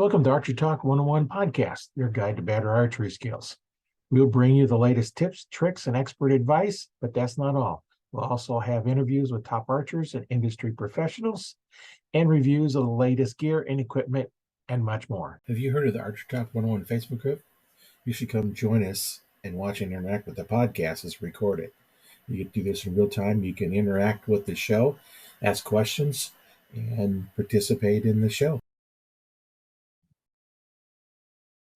Welcome to Archery Talk 101 podcast, your guide to better archery skills. We'll bring you the latest tips, tricks, and expert advice, but that's not all. We'll also have interviews with top archers and industry professionals and reviews of the latest gear and equipment and much more. Have you heard of the Archery Talk 101 Facebook group? You should come join us and watch and interact with the podcast as recorded. You can do this in real time. You can interact with the show, ask questions, and participate in the show.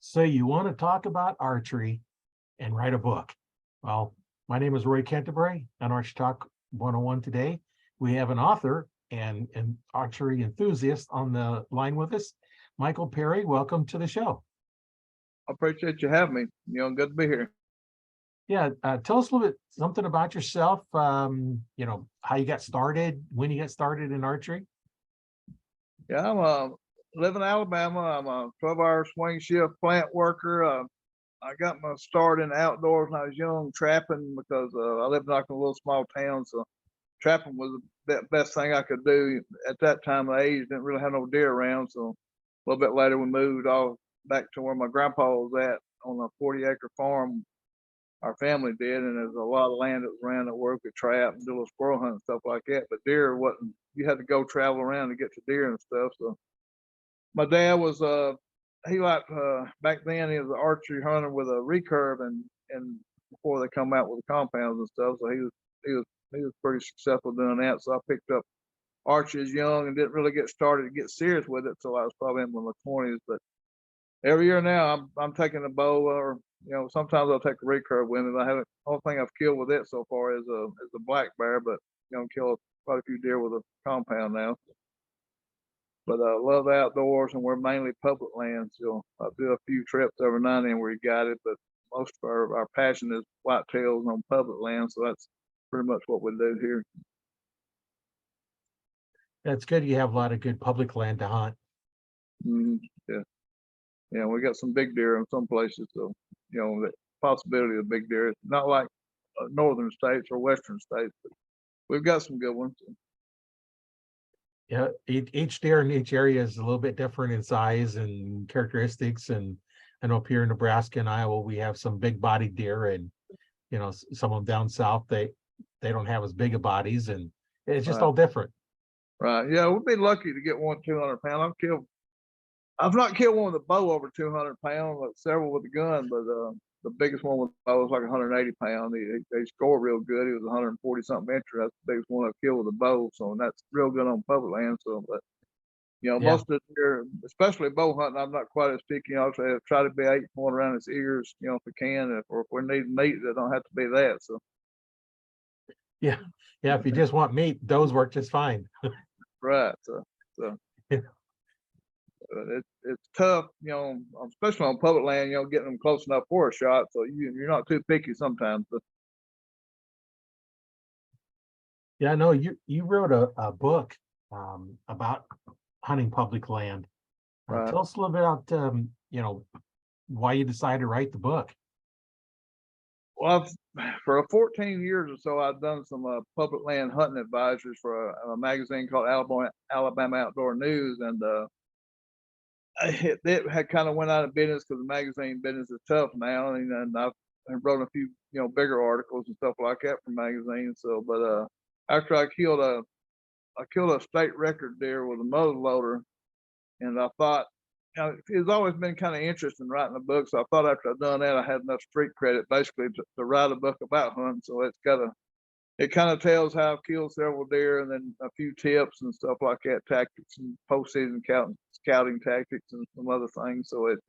So you want to talk about archery and write a book. Well, my name is Roy Canterbury on Archery Talk 101 today. We have an author and an archery enthusiast on the line with us. Michael Perry, welcome to the show. I appreciate you having me. Good to be here. Yeah, tell us a little bit something about yourself. How you got started, when you got started in archery. Yeah, I live in Alabama. I'm a 12-hour swing shift plant worker. I got my start in the outdoors when I was young, trapping, because I lived in like a little small town. So trapping was the best thing I could do at that time of age. Didn't really have no deer around. So a little bit later, we moved all back to where my grandpa was at on a 40-acre farm. Our family did, and there's a lot of land that was around that we could trap and do a little squirrel hunt and stuff like that. But deer wasn't. You had to go travel around to get to deer and stuff. So my dad was he liked back then he was an archery hunter with a recurve and before they come out with the compounds and stuff. So he was pretty successful doing that. So I picked up archery as young and didn't really get started to get serious with it until I was probably in my 20s. But every year now I'm taking a bow, or sometimes I'll take a recurve with it. I haven't. Only thing I've killed with it so far is a black bear, but kill quite a few deer with a compound now. But I love outdoors, and we're mainly public land. So I do a few trips every now and then where you got it, but most of our passion is whitetails on public land. So that's pretty much what we do here. That's good. You have a lot of good public land to hunt. Yeah, we got some big deer in some places. So the possibility of big deer. It's not like northern states or western states, but we've got some good ones. Yeah, each deer in each area is a little bit different in size and characteristics. And I know up here in Nebraska and Iowa, we have some big bodied deer, and some of them down south, they don't have as big of bodies, and it's just all different. Right. Yeah, we'd be lucky to get one 200-pound. I've not killed one with a bow over 200 pounds, but several with a gun. But the biggest one with a bow was like 180 pounds. They score real good. He was 140 something inches. That's the biggest one I've killed with a bow. So that's real good on public land. So, but most of the deer, especially bow hunting, I'm not quite as picky. I'll try to be 8 point around his ears, if we can. Or if we need meat, it don't have to be that. So. Yeah. If you just want meat, those work just fine. Right. So. Yeah. It's tough, especially on public land, getting them close enough for a shot. So you're not too picky sometimes. But. Yeah, I know you wrote a book about hunting public land. Right. Tell us a little bit about why you decided to write the book. Well, for 14 years or so, I've done some public land hunting advisories for a magazine called Alabama Outdoor News, and it had kind of went out of business because the magazine business is tough now, and I've wrote a few bigger articles and stuff like that for magazines. So, but after I killed a state record deer with a muzzle loader, and I thought it's always been kind of interesting writing a book. So I thought after I'd done that, I had enough street credit basically to write a book about hunting. So it kind of tells how I've killed several deer, and then a few tips and stuff like that, tactics and postseason scouting tactics and some other things. So it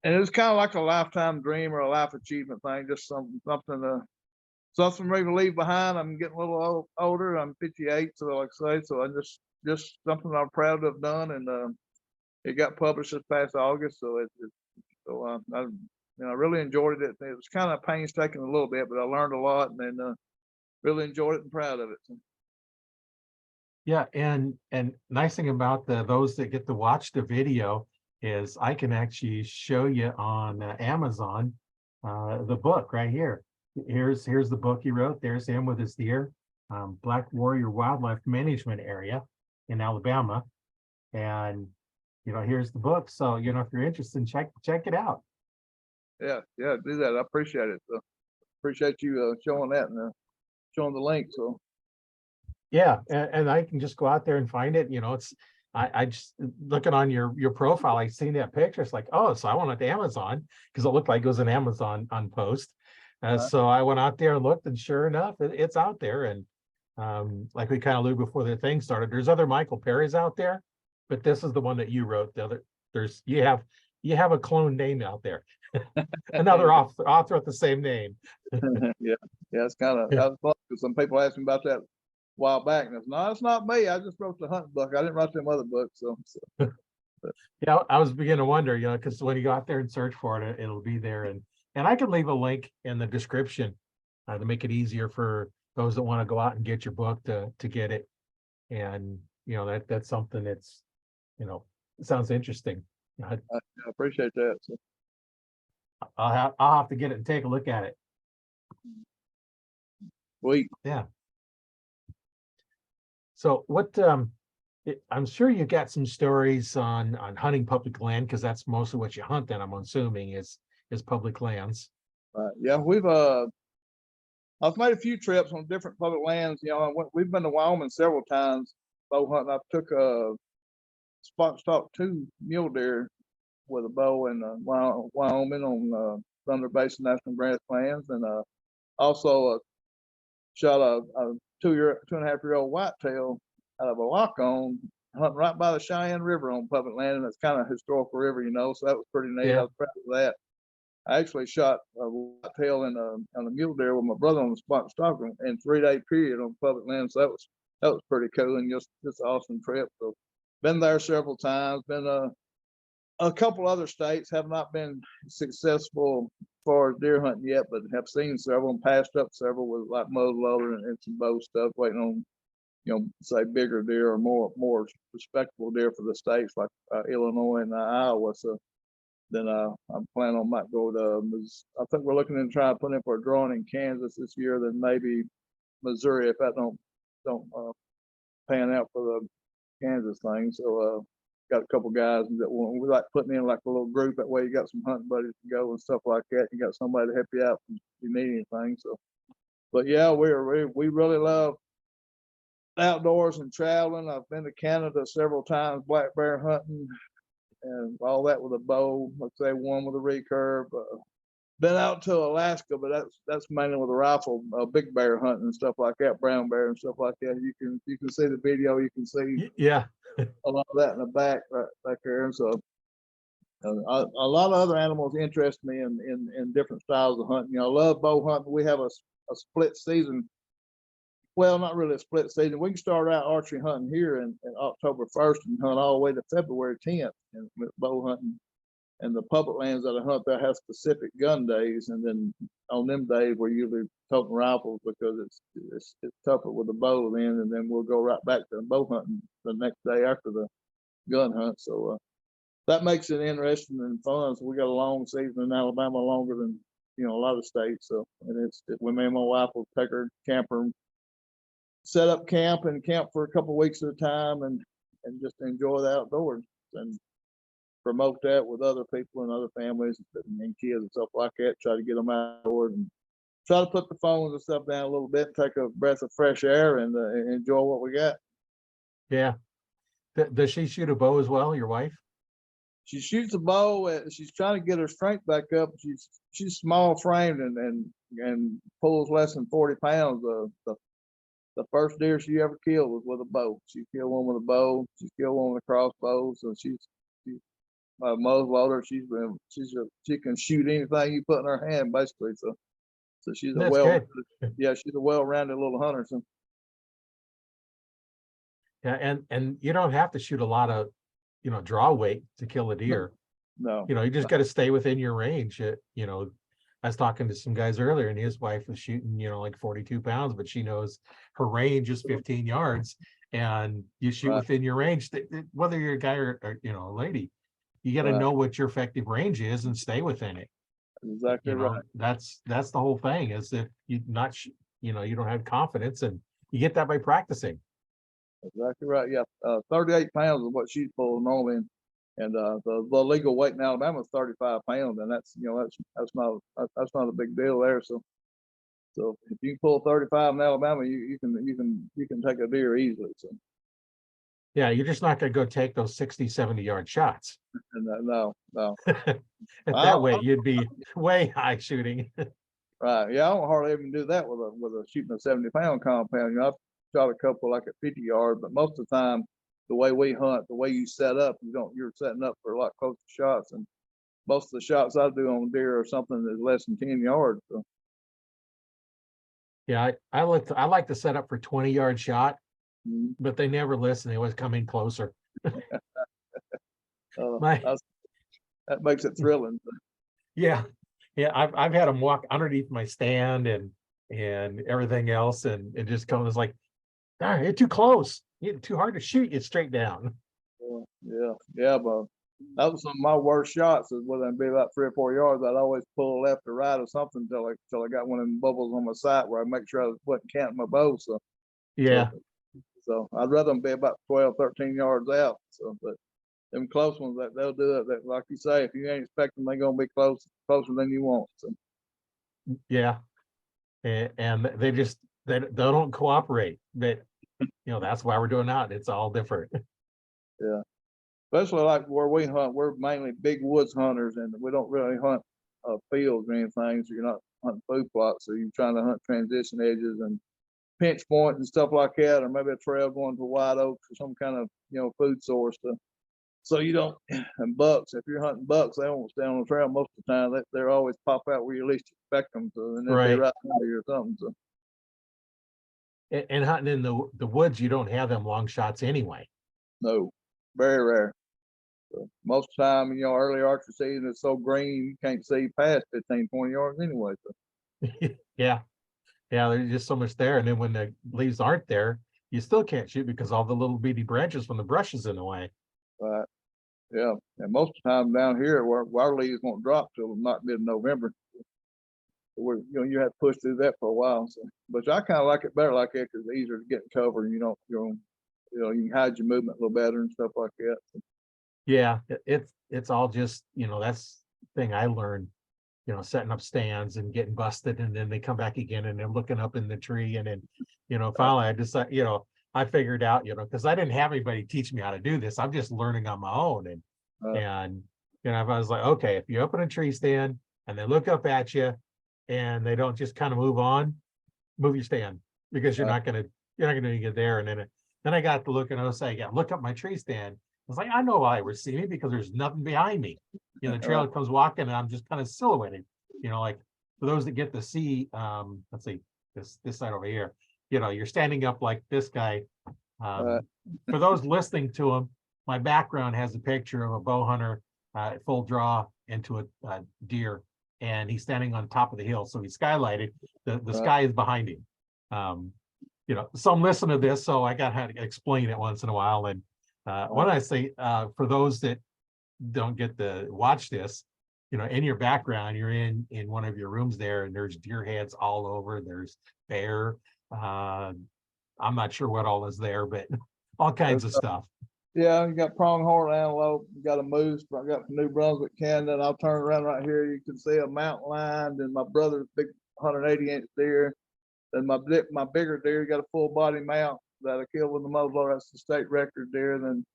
was kind of like a lifetime dream or a life achievement thing, just something for me to leave behind. I'm getting a little older. I'm 58, so like I say, so I just something I'm proud to have done, and it got published this past August. So I really enjoyed it. It was kind of painstaking a little bit, but I learned a lot, and then really enjoyed it and proud of it. So. Yeah, and nice thing about those that get to watch the video is I can actually show you on Amazon the book right here. Here's the book he wrote. There's him with his deer, Black Warrior Wildlife Management Area in Alabama, and here's the book. So, if you're interested, check it out. Yeah, do that. I appreciate it. So appreciate you showing that and showing the link. So Yeah, and I can just go out there and find it. I just looking on your profile, I seen that picture. It's like, oh, so I went to Amazon because it looked like it was an Amazon on post. So I went out there and looked, and sure enough, it's out there. And like we kind of alluded before the thing started, there's other Michael Perry's out there, but this is the one that you wrote. The other, you have a clone name out there, another author with the same name. yeah, it's kind of that was fun because some people asked me about that a while back, and I said, no, it's not me. I just wrote the hunting book. I didn't write them other books. So Yeah, I was beginning to wonder, because when you go out there and search for it, it'll be there, and I can leave a link in the description to make it easier for those that want to go out and get your book to get it. And that's something that's it sounds interesting. I appreciate that. So I'll have to get it and take a look at it. Yeah. So what I'm sure you got some stories on hunting public land, because that's mostly what you hunt. Then I'm assuming is public lands. yeah, I've made a few trips on different public lands. We've been to Wyoming several times bow hunting. I took a spot stock 2 mule deer with a bow in Wyoming on Thunder Basin National Grasslands, and also shot a 2.5-year-old whitetail out of a lock on hunting right by the Cheyenne River on public land, and it's kind of historical river, so that was pretty neat. Yeah. I was proud of that. I actually shot a whitetail and a mule deer with my brother on the spot stock in 3-day period on public land, so that was pretty cool and just an awesome trip. So been there several times. Been a couple other states, have not been successful as far as deer hunting yet, but have seen several and passed up several with like muzzleloader and some bow stuff, waiting on say bigger deer or more respectable deer for the states like Illinois and Iowa. So then I'm planning on might go to I think we're looking into trying to put in for a drawing in Kansas this year, then maybe Missouri if that don't pan out for the Kansas thing. So got a couple guys that we like putting in like a little group. That way you got some hunting buddies to go and stuff like that. You got somebody to help you out if you need anything. So, but yeah, we really love outdoors and traveling. I've been to Canada several times, black bear hunting and all that with a bow. Let's say one with a recurve. Been out to Alaska, but that's mainly with a rifle, big bear hunting and stuff like that, brown bear and stuff like that. You can see the video. You can see a lot of that in the back right back there. And so a lot of other animals interest me in different styles of hunting. I love bow hunting. We have a split season. Well, not really a split season. We can start out archery hunting here in October 1st and hunt all the way to February 10th and with bow hunting. And the public lands that I hunt there have specific gun days, and then on them days we're usually toting rifles because it's tougher with the bow then, and then we'll go right back to bow hunting the next day after the gun hunt. So that makes it interesting and fun. So we got a long season in Alabama, longer than a lot of states. So and when me and my wife will take her camper, set up camp and camp for a couple of weeks at a time, and just enjoy the outdoors and promote that with other people and other families and kids and stuff like that. Try to get them outdoors and try to put the phones and stuff down a little bit and take a breath of fresh air and enjoy what we got. Yeah. Does she shoot a bow as well, your wife? She shoots a bow. She's trying to get her strength back up. She's small framed and pulls less than 40 pounds. The first deer she ever killed was with a bow. She killed one with a bow. She killed one with a crossbow. So she's muzzleloader. She can shoot anything you put in her hand, basically. So she's she's a well-rounded little hunter. So yeah, and you don't have to shoot a lot of draw weight to kill a deer. No. You just got to stay within your range. I was talking to some guys earlier, and his wife was shooting like 42 pounds, but she knows her range is 15 yards, and you shoot within your range, whether you're a guy or a lady. You got to know what your effective range is and stay within it. Exactly right. That's the whole thing. Is if you you don't have confidence, and you get that by practicing. Exactly right. Yeah, 38 pounds is what she's pulling normally. And the legal weight in Alabama is 35 pounds, and that's that's not a big deal there. So if you can pull 35 in Alabama, you can take a deer easily. So Yeah, you're just not going to go take those 60, 70-yard shots. and no. At I, that way, you'd be way high shooting. right, yeah, I don't hardly even do that with a shooting a 70-pound compound. I've shot a couple like at 50 yards, but most of the time, the way we hunt, the way you set up, you're setting up for a lot closer shots, and most of the shots I do on deer are something that's less than 10 yards. So. Yeah, I like to set up for 20-yard shot, Mm-hmm. but they never listen. They always come in closer. That makes it thrilling. Yeah, I've had them walk underneath my stand and everything else, and it just comes like, darn, you're too close. You're too hard to shoot you straight down. Yeah, but that was some of my worst shots. Is whether it be about 3 or 4 yards, I'd always pull left or right or something until I got one of them bubbles on my sight where I make sure I wasn't counting my bow. Yeah. So I'd rather them be about 12, 13 yards out. So, but them close ones, that they'll do it. That, like you say, if you ain't expecting, they're gonna be closer than you want. So. Yeah, and they don't cooperate. But that's why we're doing that. It's all different. Yeah, especially like where we hunt, we're mainly big woods hunters, and we don't really hunt fields or anything. So you're not hunting food plots. So you're trying to hunt transition edges and pinch point and stuff like that, or maybe a trail going to white oaks or some kind of food source. So you don't. And bucks, if you're hunting bucks, they won't stay on the trail most of the time. They're always pop out where you least expect them to, and then Right. be right under you or something. So. And hunting in the woods, you don't have them long shots anyway. No, very rare. So most of the time, early archery season is so green you can't see past 15, 20 yards anyway. So. Yeah, there's just so much there, and then when the leaves aren't there, you still can't shoot because all the little bitty branches from the brush is in the way. Right. Yeah, and most of the time down here, where our leaves won't drop till not mid-November. You have to push through that for a while. So, but I kind of like it better like that because it's easier to get in cover. And you can hide your movement a little better and stuff like that. So. Yeah, it's all just that's the thing I learned. Setting up stands and getting busted, and then they come back again, and they're looking up in the tree, and then finally I decided, I figured out, because I didn't have anybody teach me how to do this. I'm just learning on my own, and if I was like, okay, if you open a tree stand and they look up at you and they don't just kind of move your stand, because you're not gonna get there. And then I got to look, and I was saying, look up my tree stand. I was like, I know why we're seeing me, because there's nothing behind me. The trailer comes walking, and I'm just kind of silhouetted. Like for those that get to see, let's see, this side over here. You're standing up like this guy. For those listening to him, my background has a picture of a bow hunter full draw into a deer, and he's standing on top of the hill, so he's skylighted. The sky is behind him. So I'm listening to this, so I got to explain it once in a while. And when I say for those that don't get to watch this, in your background, you're in one of your rooms there, and there's deer heads all over. There's bear. I'm not sure what all is there, but all kinds of stuff. Yeah, you got pronghorn antelope, you got a moose. I got New Brunswick, Canada. And I'll turn around right here. You can see a mountain lion, and my brother's big 180-inch deer. Then my bigger deer got a full body mount that I killed with the muzzleloader. That's the state record deer. Then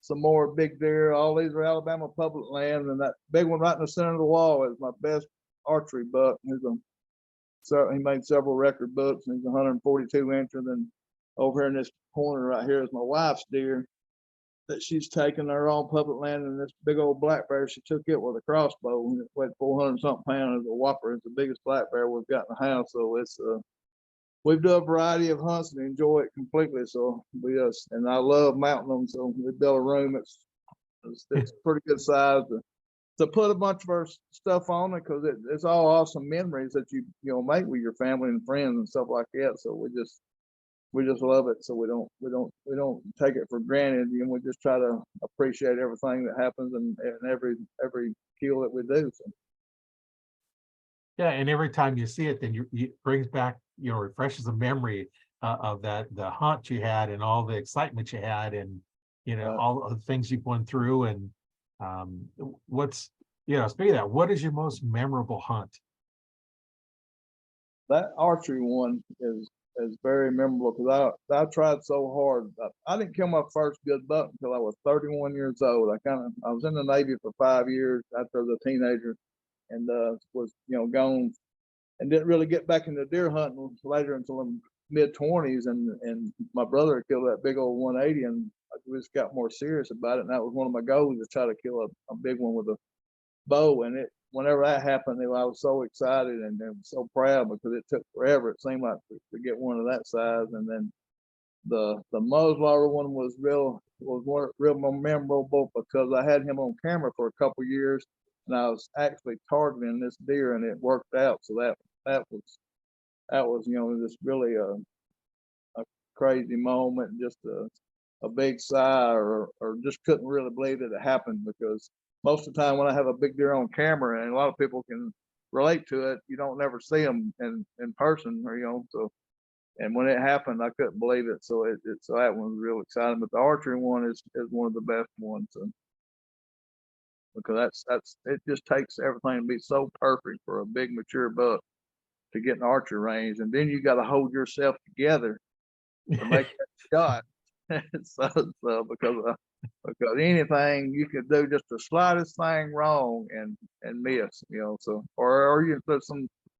some more big deer. All these are Alabama public land, and that big one right in the center of the wall is my best archery buck. He made several record bucks, and he's 142-incher. Then over here in this corner right here is my wife's deer that she's taken her own public land, and this big old black bear, she took it with a crossbow, and it weighed 400-something pounds. It's a whopper. It's the biggest black bear we've got in the house. So it's we've done a variety of hunts and enjoy it completely. So and I love mounting them. So we built a room. It's pretty good size to put a bunch of our stuff on it, because it's all awesome memories that you make with your family and friends and stuff like that. So we just love it. So we don't take it for granted, and we just try to appreciate everything that happens and every kill that we do. So. Yeah, and every time you see it, then it brings back, refreshes a memory of the hunt you had and all the excitement you had, and all of the things you've went through, and What's, speaking of that, what is your most memorable hunt? That archery one is very memorable because I tried so hard. I didn't kill my first good buck until I was 31 years old. I was in the Navy for 5 years after I was a teenager, and was gone and didn't really get back into deer hunting later until I'm mid-20s, and my brother killed that big old 180, and I just got more serious about it, and that was one of my goals, to try to kill a big one with a bow. And whenever that happened, I was so excited and so proud, because it took forever, it seemed like, to get one of that size. And then the muzzleloader one was real memorable, because I had him on camera for a couple years, and I was actually targeting this deer, and it worked out. So that was just really a crazy moment, just a big sigh, or just couldn't really believe that it happened, because most of the time when I have a big deer on camera, and a lot of people can relate to it, you don't never see them in person, or so. And when it happened, I couldn't believe it. So so that one was real exciting. But the archery one is one of the best ones, because that's it just takes everything to be so perfect for a big mature buck to get an archery range, and then you got to hold yourself together to make that shot. So because anything you could do, just the slightest thing wrong, and miss, so, or you put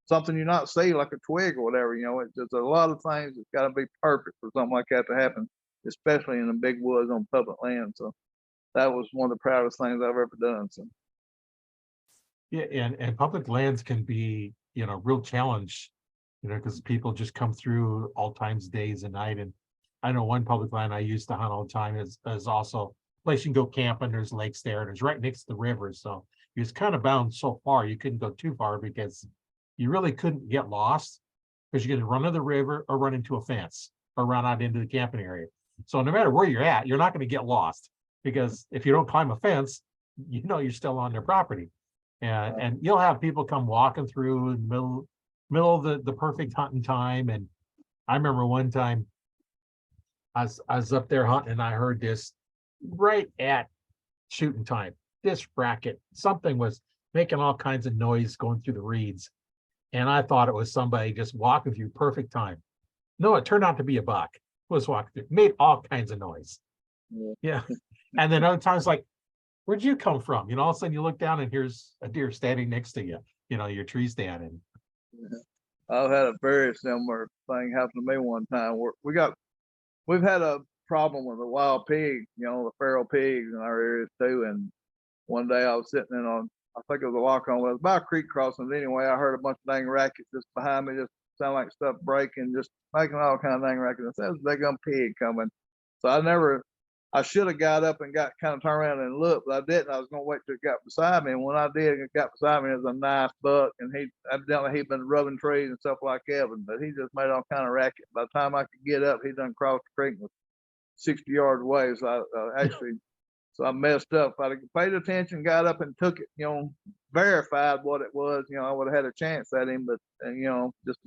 something you not see, like a twig or whatever, it's just a lot of things that's got to be perfect for something like that to happen, especially in the big woods on public land. So that was one of the proudest things I've ever done. So Yeah, and public lands can be, real challenge, because people just come through all times, days and night. And I know one public land I used to hunt all the time is also a place you can go camping. There's lakes there, and it's right next to the river. So you was kind of bound so far, you couldn't go too far, because you really couldn't get lost, because you could run to the river or run into a fence or run out into the camping area. So no matter where you're at, you're not going to get lost, because if you don't climb a fence, you're still on their property. And you'll have people come walking through in the middle of the perfect hunting time. And I remember one time I was up there hunting, and I heard this right at shooting time. This racket, something was making all kinds of noise going through the reeds. And I thought it was somebody just walking through perfect time. No, it turned out to be a buck who was walking through, made all kinds of noise. Yeah. And then other times, like, where'd you come from? All of a sudden you look down and here's a deer standing next to you, your tree standing. I've had a very similar thing happen to me one time. We've had a problem with the wild pig, the feral pigs in our areas too. And one day I was sitting I think it was a lock on, it was about a creek crossing. Anyway, I heard a bunch of dang rackets just behind me, just sound like stuff breaking, just making all kind of dang rackets. I said, "There's a big pig coming." So I should have got up and got kind of turned around and looked, but I didn't. I was going to wait till it got beside me. And when I did, it got beside me, it was a nice buck. And evidently he'd been rubbing trees and stuff like that, but he just made all kind of racket. By the time I could get up, he done crossed the creek and was 60 yards away. So I messed up. If I'd paid attention, got up and took it, verified what it was, I would have had a chance at him. But, just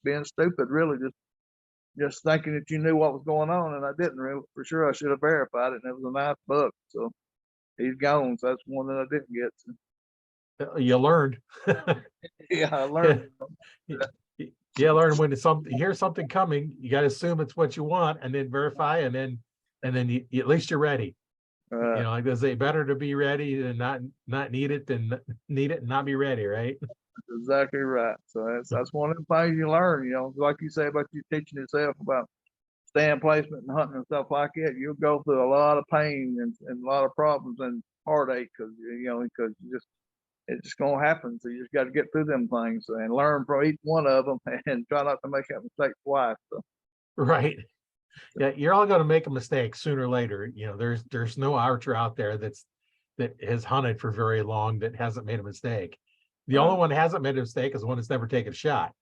being stupid, really, just thinking that you knew what was going on, and I didn't really. For sure, I should have verified it, and it was a nice buck. So he's gone. So that's one that I didn't get to. You learned. Yeah, I learned. Yeah, learn when you hear something coming, you got to assume it's what you want, and then verify, and then at least you're ready. Like they say, better to be ready than not need it than need it and not be ready, right? Exactly right. So that's one of the things you learn. Like you say about you teaching yourself about stand placement and hunting and stuff like that. You'll go through a lot of pain and a lot of problems and heartache, because it's just gonna happen. So you just got to get through them things and learn from each one of them, and try not to make that mistake twice. So. Right. Yeah, you're all going to make a mistake sooner or later. There's no archer out there that has hunted for very long that hasn't made a mistake. The only one that hasn't made a mistake is the one that's never taken a shot.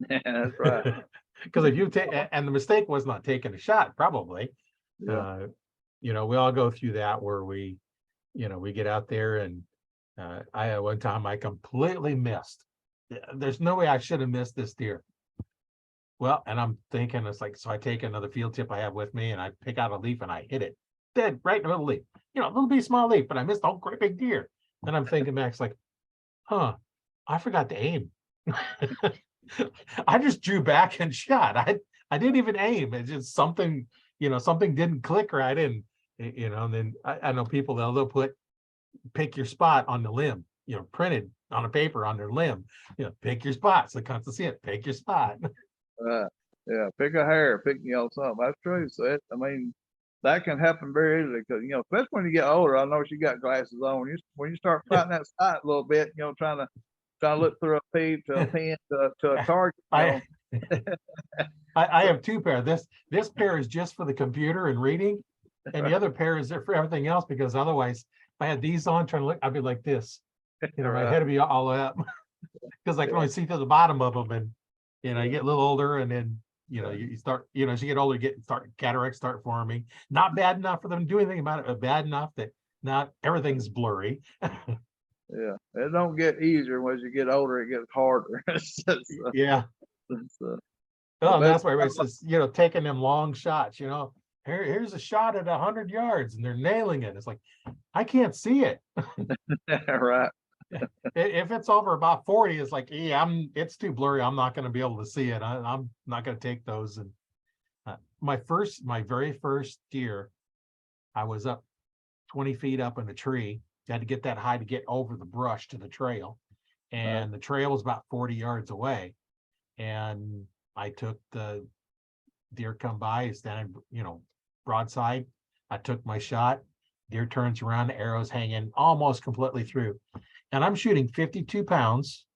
Yeah, that's right. Because if you take, and the mistake was not taking a shot, probably. Yeah. We all go through that, where we get out there, and I one time I completely missed. There's no way I should have missed this deer. Well, and I'm thinking, it's like, so I take another field tip I have with me, and I pick out a leaf and I hit it dead right in the middle of the leaf. a little bitty small leaf, but I missed a whole great big deer. Then I'm thinking back, it's like, huh, I forgot to aim. I just drew back and shot. I didn't even aim. It's just something, something didn't click right. And and then I know people they'll pick your spot on the limb, printed on a paper on their limb. Pick your spot. So comes to see it, pick your spot. Yeah, pick a hair, pick something. That's true. So I mean, that can happen very easily because especially when you get older. I know you got glasses on. When you start fighting that sight a little bit, trying to look through a peep to a pin to a target. I have two pair. This pair is just for the computer and reading, and the other pair is there for everything else. Because otherwise, if I had these on trying to look, I'd be like this. My head would be all up because I can only see to the bottom of them. And you get a little older, and then you start, as you get older, cataracts start forming. Not bad enough for them to do anything about it, but bad enough that not everything's blurry. Yeah, it don't get easier as you get older. It gets harder. Yeah. Oh, that's why everybody says, taking them long shots. Here's a shot at 100 yards, and they're nailing it. It's like, I can't see it. Right. If it's over about 40, it's like, it's too blurry. I'm not going to be able to see it. I'm not going to take those. And my very first deer, I was up 20 feet up in a tree. Had to get that high to get over the brush to the trail, and the trail was about 40 yards away. And I took the deer come by, standing, broadside. I took my shot. Deer turns around, the arrow's hanging almost completely through. And I'm shooting 52 pounds,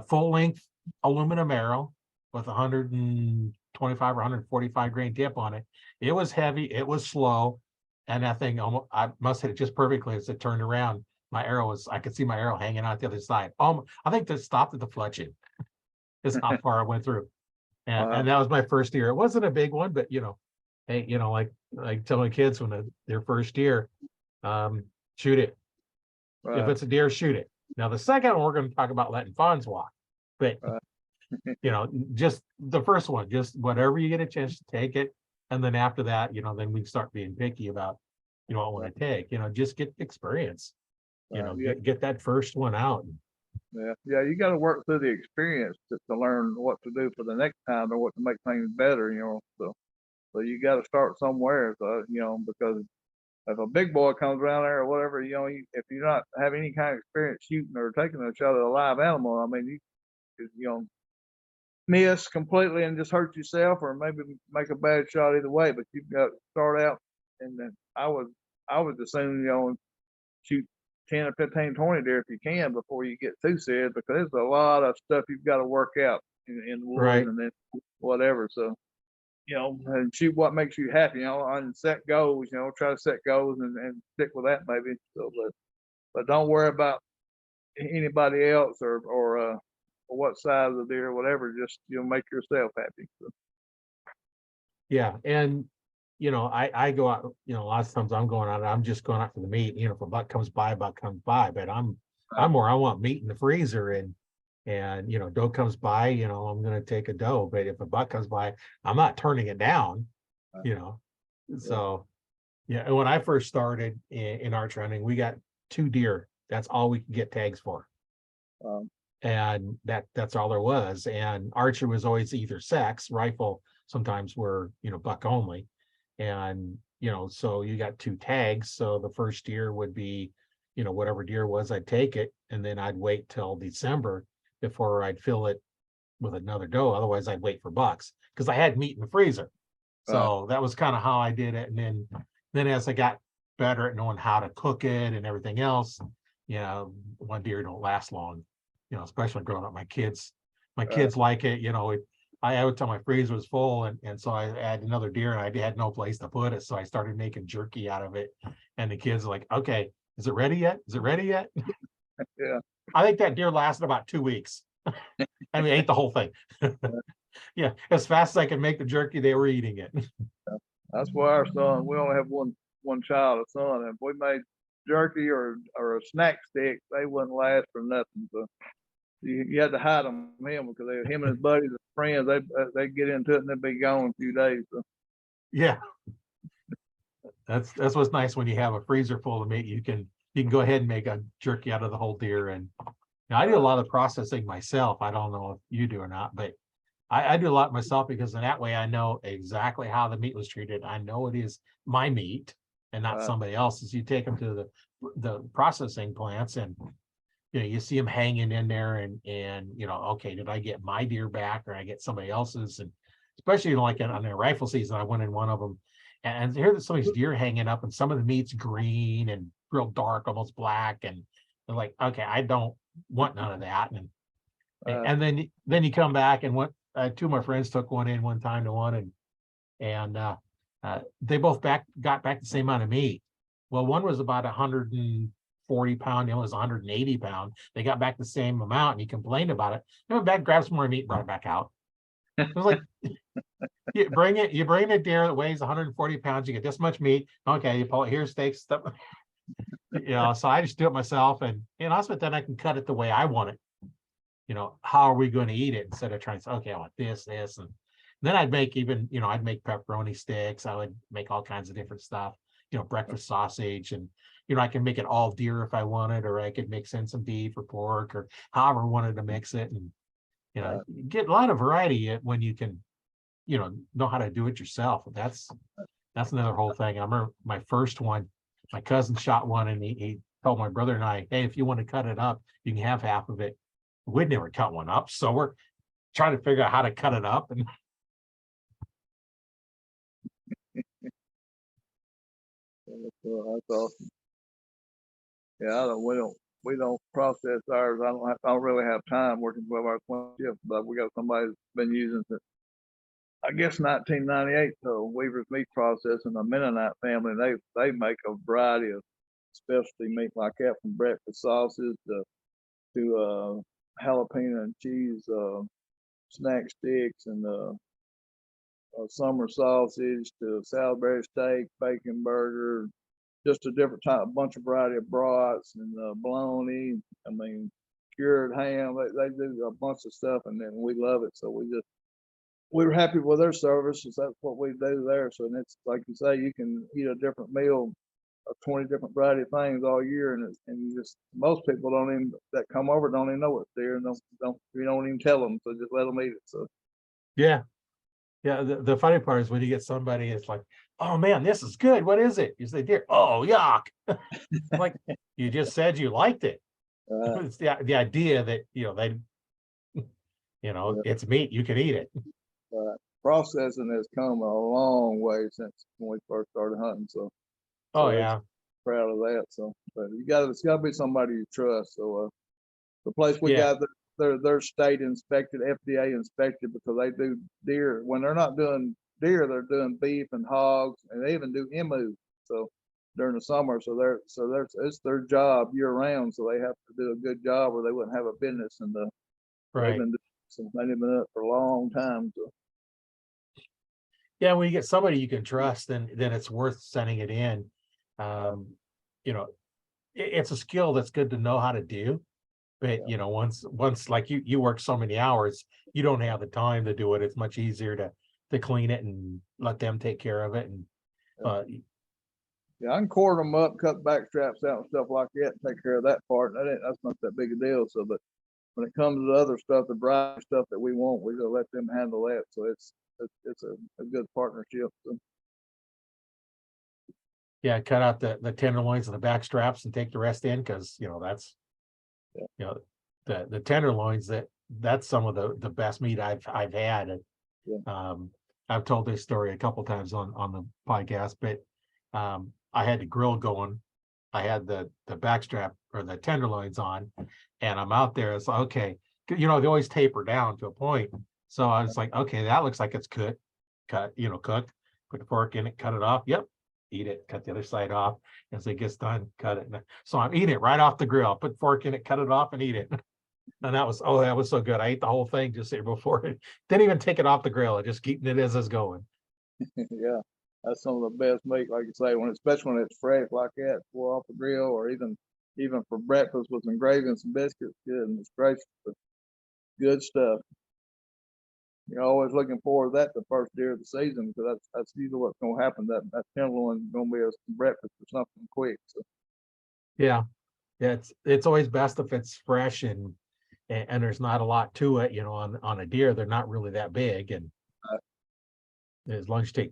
full length aluminum arrow with 125 or 145 grain tip on it. It was heavy, it was slow. And that thing I must hit it just perfectly as it turned around. I could see my arrow hanging out the other side. I think that stopped at the fletching. Is how far I went through. And that was my first deer. It wasn't a big one, but hey, like telling kids when their first deer, shoot it. Right. If it's a deer, shoot it. Now the second one, we're going to talk about letting fawns walk. But just the first one, just whatever you get a chance to take it. And then after that, then we start being picky about, what I want to take, just get experience, get that first one out. Yeah, you got to work through the experience to learn what to do for the next time or what to make things better, so you got to start somewhere. So, because if a big boy comes around there or whatever, if you not have any kind of experience shooting or taking a shot at a live animal, I mean, you miss completely and just hurt yourself, or maybe make a bad shot either way. But you've got to start out, and then I would assume shoot 10 or 15, 20 deer if you can before you get too serious, because there's a lot of stuff you've got to work out in the woods, right. And then whatever. So and shoot what makes you happy. On set goals. Try to set goals and stick with that maybe. So, but don't worry about anybody else or what size of deer or whatever. Just make yourself happy. So. Yeah, and I go out. Lots of times I'm going out. I'm just going out for the meat. If a buck comes by, But I'm more. I want meat in the freezer, and doe comes by. I'm going to take a doe. But if a buck comes by, I'm not turning it down. So yeah. When I first started in archery hunting, we got 2 deer. That's all we could get tags for. And that's all there was. And archery was always either sex, rifle sometimes were, buck only. And, so you got 2 tags. So the first deer would be, whatever deer was, I'd take it. And then I'd wait till December before I'd fill it with another doe. Otherwise I'd wait for bucks because I had meat in the freezer. So that was kind of how I did it. And then as I got better at knowing how to cook it and everything else, one deer don't last long. Especially growing up, my kids like it. I would tell my freezer was full, and so I had another deer, and I had no place to put it, so I started making jerky out of it. And the kids are like, "Okay, is it ready yet? Is it ready yet?" Yeah. I think that deer lasted about 2 weeks. I mean, ate the whole thing. Yeah, as fast as I could make the jerky, they were eating it. That's why our son. We only have one child, a son, and if we made jerky or a snack stick, they wouldn't last for nothing. So you had to hide them from him because him and his buddies and friends, they get into it and they'd be gone in a few days. So. Yeah. That's what's nice when you have a freezer full of meat. You can go ahead and make a jerky out of the whole deer. And now I do a lot of processing myself. I don't know if you do or not, but I do a lot myself because in that way I know exactly how the meat was treated. I know it is my meat and not somebody else's. You take them to the processing plants, and you see them hanging in there, and okay, did I get my deer back or I get somebody else's? And especially like on a rifle season, I went in one of them, and here there's some of these deer hanging up, and some of the meat's green and real dark, almost black, and they're like, okay, I don't want none of that. And then you come back, and two of my friends took one in one time to one, and they both got back the same amount of meat. Well, one was about 140 pound, the other was 180 pound. They got back the same amount, and he complained about it. They went back, grabbed some more meat, and brought it back out. It was like, you bring a deer that weighs 140 pounds, you get this much meat. Okay, you pull it, here's steaks, stuff. So I just do it myself, and also then I can cut it the way I want it. How are we going to eat it, instead of trying to say, okay, I want this, and then I'd make I'd make pepperoni sticks. I would make all kinds of different stuff, breakfast sausage, and I can make it all deer if I wanted, or I could mix in some beef or pork, or however I wanted to mix it. And you get a lot of variety when you can know how to do it yourself. That's another whole thing. I remember my first one, my cousin shot one, and he told my brother and I, hey, if you want to cut it up, you can have half of it. We'd never cut one up, so we're trying to figure out how to cut it up. And That's awesome. Yeah, we don't process ours. I don't really have time working 12-hour shifts, but we got somebody that's been using it, I guess, 1998. So Weaver's Meat Processing, a Mennonite family, they make a variety of specialty meat like that, from breakfast sauces to jalapeno and cheese snack sticks, and summer sausage, to Salisbury steak, bacon burger, just a different type, bunch of variety of brats, and bologna. I mean, cured ham. They do a bunch of stuff, and then we love it. So we were happy with their services. That's what we do there. So, and it's like you say, you can eat a different meal of 20 different variety of things all year, and you just, most people that come over don't even know it's there, and you don't even tell them. So just let them eat it. So yeah. The funny part is when you get somebody, it's like, oh man, this is good. What is it? You say, deer. Oh, yuck. Like, you just said you liked it. It's the idea that they it's meat, you can eat it. processing has come a long way since when we first started hunting. Oh yeah. Proud of that. So, but it's got to be somebody you trust. So, the place we Yeah. got, they're state inspected, FDA inspected, because they do deer. When they're not doing deer, they're doing beef and hogs, and they even do emu. So during the summer, it's their job year round. So they have to do a good job, or they wouldn't have a business. And Right. they've been up for a long time. So. Yeah, when you get somebody you can trust, then it's worth sending it in. It's a skill that's good to know how to do. But once like you work so many hours, you don't have the time to do it. It's much easier to clean it and let them take care of it. And yeah, I can cord them up, cut back straps out and stuff like that, and take care of that part. That's not that big a deal. So, but when it comes to the other stuff, the dry stuff that we want, we gotta let them handle that. So it's a good partnership. So. Yeah, cut out the tenderloins and the back straps and take the rest in, because that's the tenderloins, that's some of the best meat I've had. And, I've told this story a couple times on the podcast, but I had the grill going. I had the backstrap or the tenderloins on, and I'm out there. It's like, okay, they always taper down to a point. So I was like, okay, that looks like it's cooked. Cooked. Put the fork in it, cut it off. Yep, eat it. Cut the other side off. As it gets done, cut it. So I'm eating it right off the grill. Put the fork in it, cut it off, and eat it. And that was so good. I ate the whole thing just here before it. Didn't even take it off the grill. I just keeping it as it's going. Yeah, that's some of the best meat, like you say, especially when it's fresh like that, pour off the grill, or even for breakfast with some gravy and some biscuits. Good, and it's great, good stuff. always looking forward to that the first deer of the season, because that's usually what's going to happen. That tenderloin is going to be a breakfast or something quick. So Yeah. Yeah, it's always best if it's fresh and there's not a lot to it, on a deer. They're not really that big, and as long as you take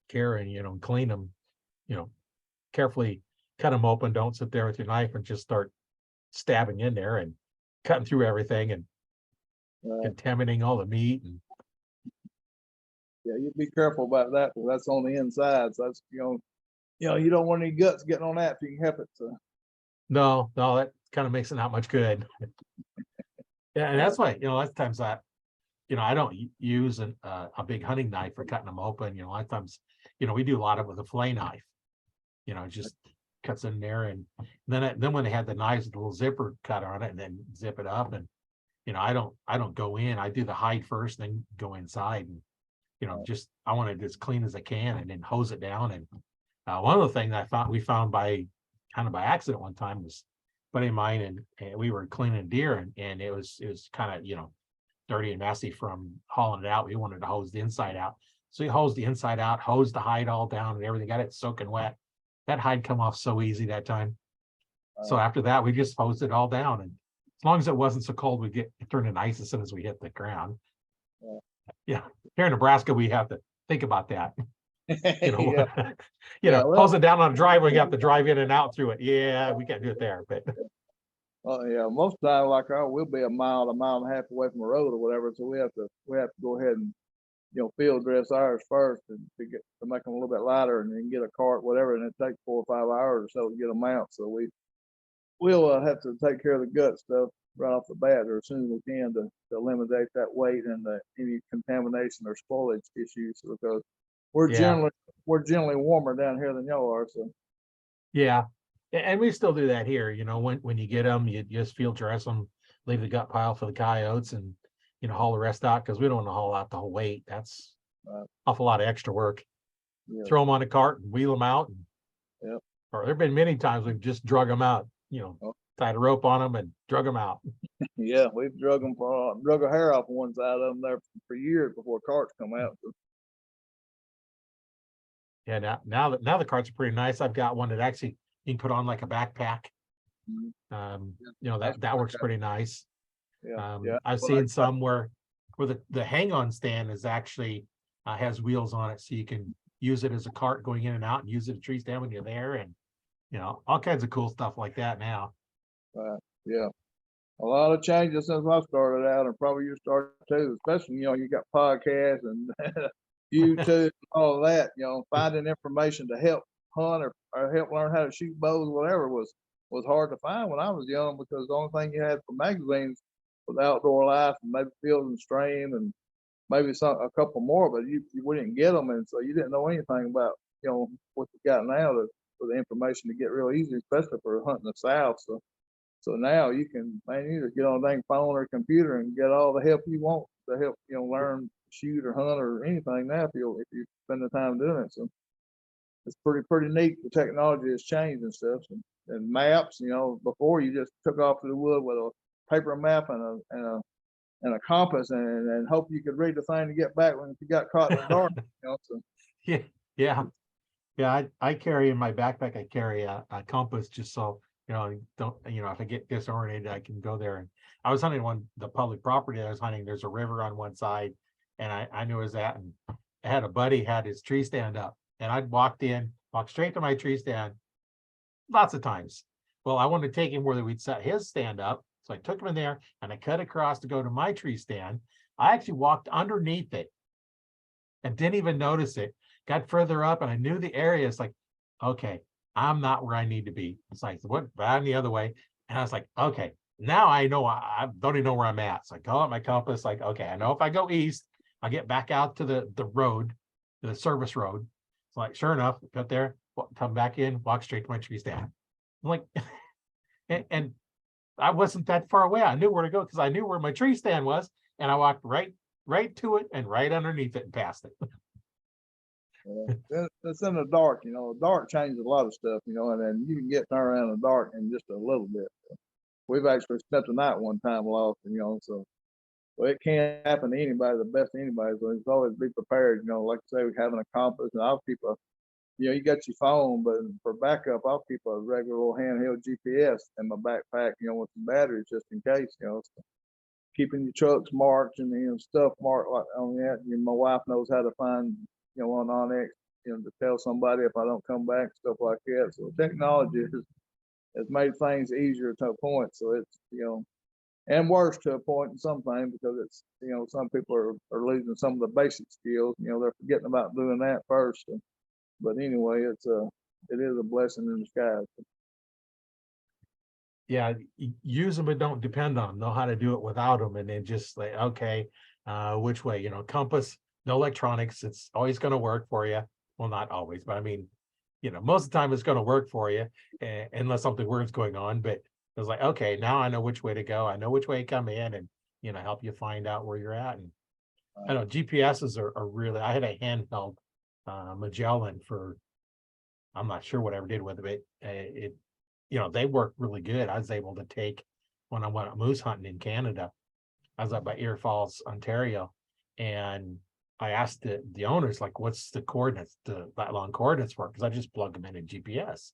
care and clean them, carefully cut them open. Don't sit there with your knife and just start stabbing in there and cutting through everything and contaminating all the meat. And yeah, you be careful about that, because that's on the inside. So that's you don't want any guts getting on that if you can help it. So no, that kind of makes it not much good. Yeah, and that's why lots of times I don't use a big hunting knife for cutting them open. A lot of times, we do a lot of it with a fillet knife. It just cuts in there, and then when they had the knives with the little zipper cut on it, and then zip it up, and I don't go in. I do the hide first, then go inside, and just I want it as clean as I can, and then hose it down. And one of the things we found by accident one time was a buddy of mine, and we were cleaning deer, and it was kind of dirty and messy from hauling it out. We wanted to hose the inside out, so we hosed the inside out, hosed the hide all down, and everything. Got it soaking wet. That hide come off so easy that time. So after that, we just hosed it all down, and as long as it wasn't so cold, we get it turned to ice as soon as we hit the ground. Yeah, here in Nebraska, we have to think about that. Hose it down on a driveway. You have to drive in and out through it. Yeah, we can't do it there, but yeah, most of the time, like we'll be a mile and a half away from a road or whatever, so we have to go ahead and field dress ours first to make them a little bit lighter, and then get a cart, whatever, and it takes 4 or 5 hours or so to get them out. So we'll have to take care of the gut stuff right off the bat, or as soon as we can, to eliminate that weight and any contamination or spoilage issues, because we're generally warmer down here than y'all are. So yeah, and we still do that here. When you get them, you just field dress them, leave the gut pile for the coyotes, and haul the rest out, because we don't want to haul out the whole weight. That's awful lot of extra work. Throw them on a cart and wheel them out. Or there've been many times we've just drug them out. Tied a rope on them and drug them out. Yeah, we've drug a hair off one side of them there for years before carts come out. So. Yeah, now the carts are pretty nice. I've got one that actually you can put on like a backpack. That works pretty nice. I've seen some where the hang-on stand is actually has wheels on it, so you can use it as a cart going in and out, and use it to tree stand when you're there, and all kinds of cool stuff like that now. Yeah, a lot of changes since I started out, and probably you started too. Especially you got podcasts and YouTube and all of that. Finding information to help hunt or help learn how to shoot bows, whatever, was hard to find when I was young, because the only thing you had for magazines was Outdoor Life and maybe Field and Stream and maybe a couple more, but you didn't get them, and so you didn't know anything about what you got now for the information to get real easy, especially for hunting the South. So now you can just get on a dang phone or computer and get all the help you want to help learn to shoot or hunt or anything now if you spend the time doing it. So it's pretty neat. The technology has changed and stuff, and maps. Before you just took off to the wood with a paper map and a compass and hope you could read the thing to get back when you got caught in the dark. So. Yeah. I carry in my backpack. I carry a compass just so don't if I get disoriented, I can go there. And I was hunting the public property I was hunting. There's a river on one side, and I knew it was that. And I had a buddy had his tree stand up, and I'd walked straight to my tree stand lots of times. Well, I wanted to take him where we'd set his stand up. So I took him in there and I cut across to go to my tree stand. I actually walked underneath it and didn't even notice it. Got further up and I knew the area. It's like, okay, I'm not where I need to be. It's like, what? I'm the other way. And I was like, okay, now I know. I don't even know where I'm at. So I call out my compass. Like, okay, I know if I go east, I get back out to the road, the service road. So like, sure enough, got there, come back in, walk straight to my tree stand. I'm like, and I wasn't that far away. I knew where to go because I knew where my tree stand was, and I walked right to it and right underneath it and past it. It's in the dark. The dark changes a lot of stuff. And then you can get around in the dark in just a little bit. We've actually spent the night one time lost, so Well, it can't happen to anybody, the best of anybody. So it's always be prepared. You know, like I say, having a compass, and I'll keep a, you know, you got your phone, but for backup, I'll keep a regular little handheld GPS in my backpack, you know, with some batteries just in case, you know. So keeping your trucks marked and, you know, stuff marked like on that. You know, my wife knows how to find, you know, on Onyx, you know, to tell somebody if I don't come back, stuff like that. So technology has made things easier to a point. So it's, you know, and worse to a point in some things, because it's, you know, some people are losing some of the basic skills. You know, they're forgetting about doing that first. So, but anyway, it is a blessing in disguise. Yeah, use them but don't depend on them. Know how to do it without them, and then just like, okay, which way? You know, compass, no electronics. It's always going to work for you. Well, not always, but I mean, you know, most of the time it's going to work for you, unless something weird's going on. But it's like, okay, now I know which way to go. I know which way to come in, and you know, help you find out where you're at. And I know GPSs are really. I had a handheld Magellan for, I'm not sure what I ever did with it. It you know, they work really good. I was able to take, when I went moose hunting in Canada, I was up by Ear Falls, Ontario, and I asked the owners, like, what's the coordinates, the that long coordinates for? Because I just plugged them in GPS.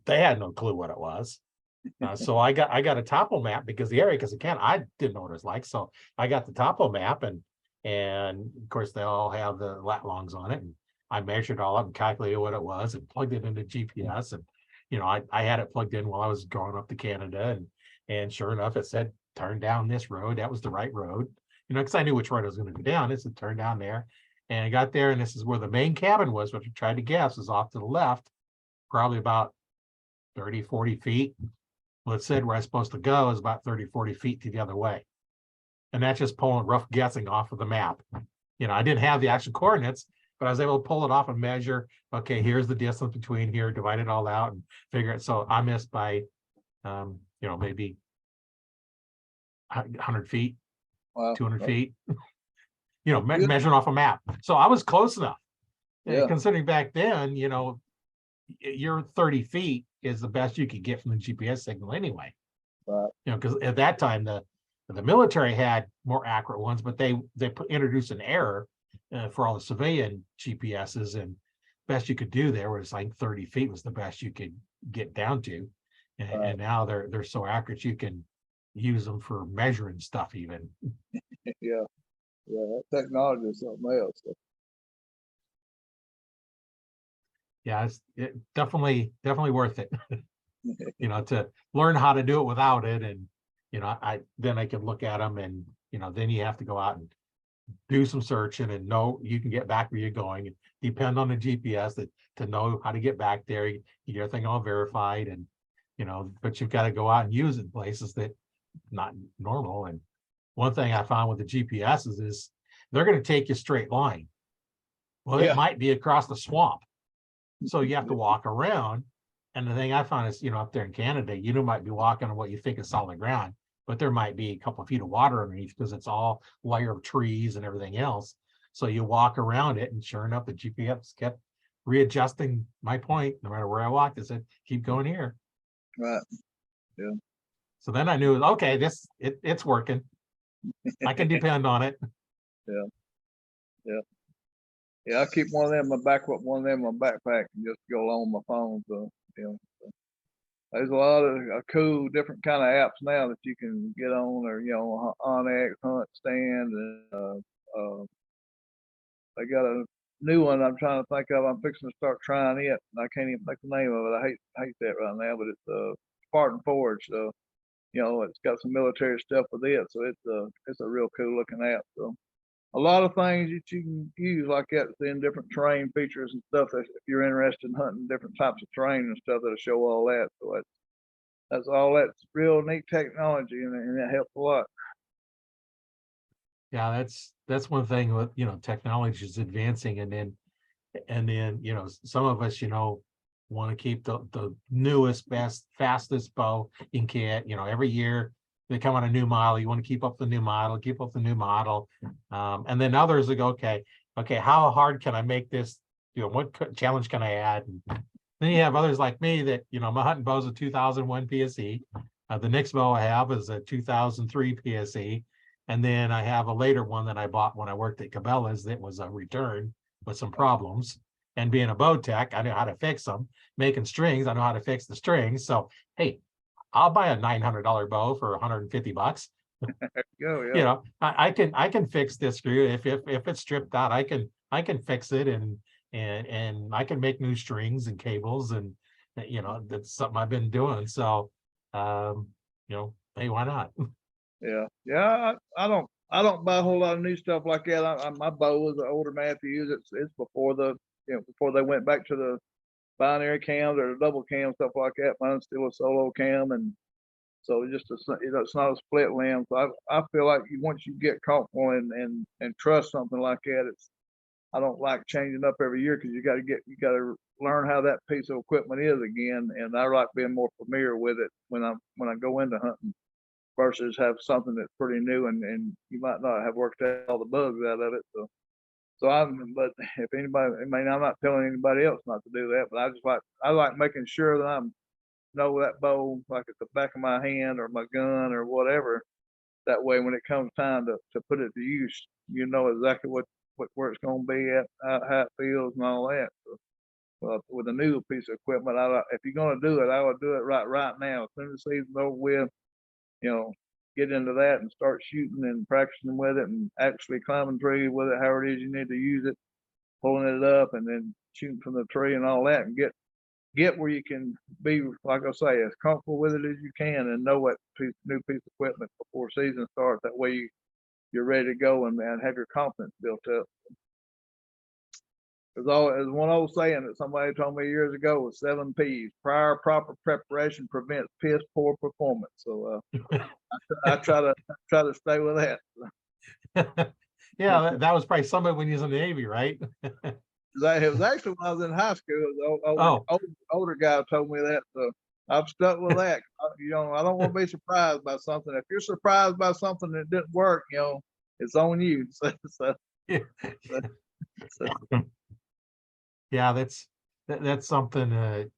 They had no clue what it was. So I got a topo map, because the area, because again, I didn't know what it was like. So I got the topo map, and of course they all have the lat longs on it. And I measured all up and calculated what it was and plugged it into GPS. And you know, I had it plugged in while I was going up to Canada, and sure enough, it said turn down this road. That was the right road, you know, because I knew which road I was going to go down. It said turn down there, and I got there, and this is where the main cabin was, which I tried to guess is off to the left, probably about 30, 40 feet. Well, it said where I was supposed to go is about 30, 40 feet to the other way. And that's just pulling rough guessing off of the map. You know, I didn't have the actual coordinates, but I was able to pull it off and measure, okay, here's the distance between here, divide it all out and figure it. So I missed by, you know, maybe 100 feet, Wow. 200 feet, you know, Good. measuring off a map. So I was close enough. Yeah. Considering back then, you know, your 30 feet is the best you could get from the GPS signal anyway. Right. You know, because at that time, the military had more accurate ones, but they introduced an error for all the civilian GPSs, and best you could do there was like 30 feet was the best you could get down to. And now they're so accurate you can use them for measuring stuff even. Yeah. Yeah. That technology is something else. So. Yeah, it's definitely worth it. You know, to learn how to do it without it. And you know, I can look at them, and you know, then you have to go out and do some searching and know you can get back where you're going, and depend on the GPS to know how to get back there. You get everything all verified, and you know, but you've got to go out and use it in places that not normal. And one thing I found with the GPSs is they're going to take you straight line. Well, Yeah. it might be across the swamp, so you have to walk around. And the thing I found is, you know, up there in Canada, you might be walking on what you think is solid ground, but there might be a couple of feet of water underneath, because it's all layer of trees and everything else. So you walk around it, and sure enough, the GPS kept readjusting my point. No matter where I walked, it said, keep going here. Right. Yeah. So then I knew, okay, it's working. I can depend on it. Yeah. Yeah. Yeah, I keep one of them in my backpack, and just go along my phone. So, you know, there's a lot of cool different kind of apps now that you can get on, or you know, Onyx, Hunt Stand, and I got a new one I'm trying to think of. I'm fixing to start trying it, and I can't even think the name of it. I hate that right now, but it's Spartan Forge. So, you know, it's got some military stuff with it, so it's a real cool looking app. So a lot of things that you can use like that in different terrain features and stuff. If you're interested in hunting different types of terrain and stuff, that'll show all that. So that's real neat technology, and it helps a lot. Yeah, that's one thing with, you know, technology is advancing, and then you know, some of us, you know, want to keep the newest, best, fastest bow in kit. You know, every year they come out a new model. You want to keep up the new model, and then others that go, okay, how hard can I make this? You know, what challenge can I add? And then you have others like me that, you know, my hunting bow is a 2001 PSE. The next bow I have is a 2003 PSE. And then I have a later one that I bought when I worked at Cabela's that was a return with some problems. And being a bow tech, I know how to fix them. Making strings, I know how to fix the strings. So, hey, I'll buy a $900 bow for 150 bucks. Yeah. I can fix this screw if it's stripped out. I can fix it and I can make new strings and cables and that's something I've been doing. So, hey, why not? Yeah. I don't buy a whole lot of new stuff like that. My bow is an older Matthews. It's before before they went back to the binary cams or the double cam, stuff like that. Mine's still a solo cam, and so it's not a split limb. So I feel like once you get comfortable and trust something like that, I don't like changing up every year because you got to learn how that piece of equipment is again, and I like being more familiar with it when I go into hunting versus have something that's pretty new and you might not have worked out all the bugs out of it. But if anybody, I mean, I'm not telling anybody else not to do that, but I like making sure that I'm know that bow like at the back of my hand or my gun or whatever. That way, when it comes time to put it to use, you know exactly where it's going to be at, how it feels, and all that. So, with a new piece of equipment, if you're going to do it, I would do it right now. As soon as the season's over with, get into that and start shooting and practicing with it and actually climbing trees with it, however it is you need to use it, pulling it up and then shooting from the tree and all that, and get where you can be, like I say, as comfortable with it as you can and know what new piece of equipment before season starts. That way you're ready to go and have your confidence built up. There's one old saying that somebody told me years ago was 7 P's. Prior proper preparation prevents piss poor performance. So I try to stay with that. Yeah, that was probably somebody when he was in the Navy, right? It was actually when I was in high school. Older guy told me that. So I've stuck with that. I don't want to be surprised by something. If you're surprised by something that didn't work, it's on you. So, Yeah, that's something that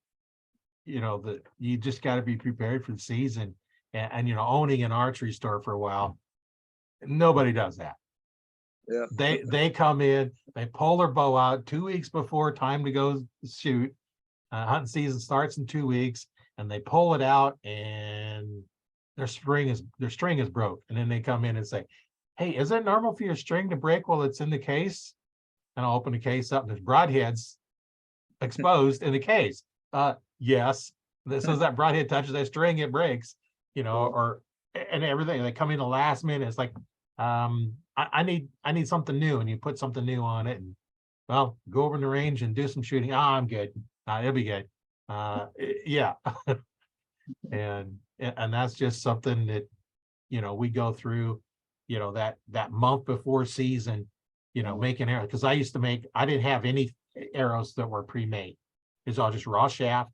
you just got to be prepared for the season. And owning an archery store for a while, nobody does that. Yeah. They come in, they pull their bow out 2 weeks before time to go shoot. Hunting season starts in 2 weeks, and they pull it out, and their string is broke. And then they come in and say, "Hey, is it normal for your string to break while it's in the case?" And I'll open the case up, and there's broadheads exposed in the case. Yes. As soon as that broadhead touches that string, it breaks. And everything. They come in the last minute. It's like, I need something new, and you put something new on it, and well, go over in the range and do some shooting. I'm good. It'll be good. Yeah. and that's just something that we go through, that month before season, making arrows. Because I didn't have any arrows that were pre-made. It's all just raw shaft.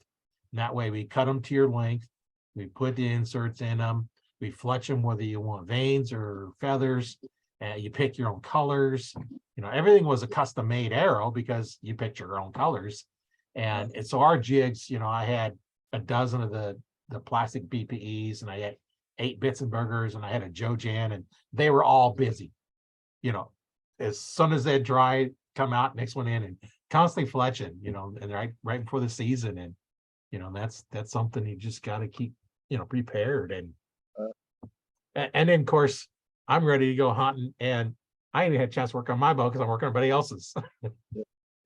And that way we cut them to your length. We put the inserts in them. We fletch them, whether you want veins or feathers. You pick your own colors. Everything was a custom made arrow because you picked your own colors. And so our jigs, I had a dozen of the plastic BPEs, and I had 8 Bitzenbergers, and I had a Joe Jan, and they were all busy. As soon as they dry, come out, next one in, and constantly fletching, and right before the season. And that's something you just got to keep prepared. And then of course I'm ready to go hunting, and I ain't had a chance to work on my bow because I'm working on everybody else's.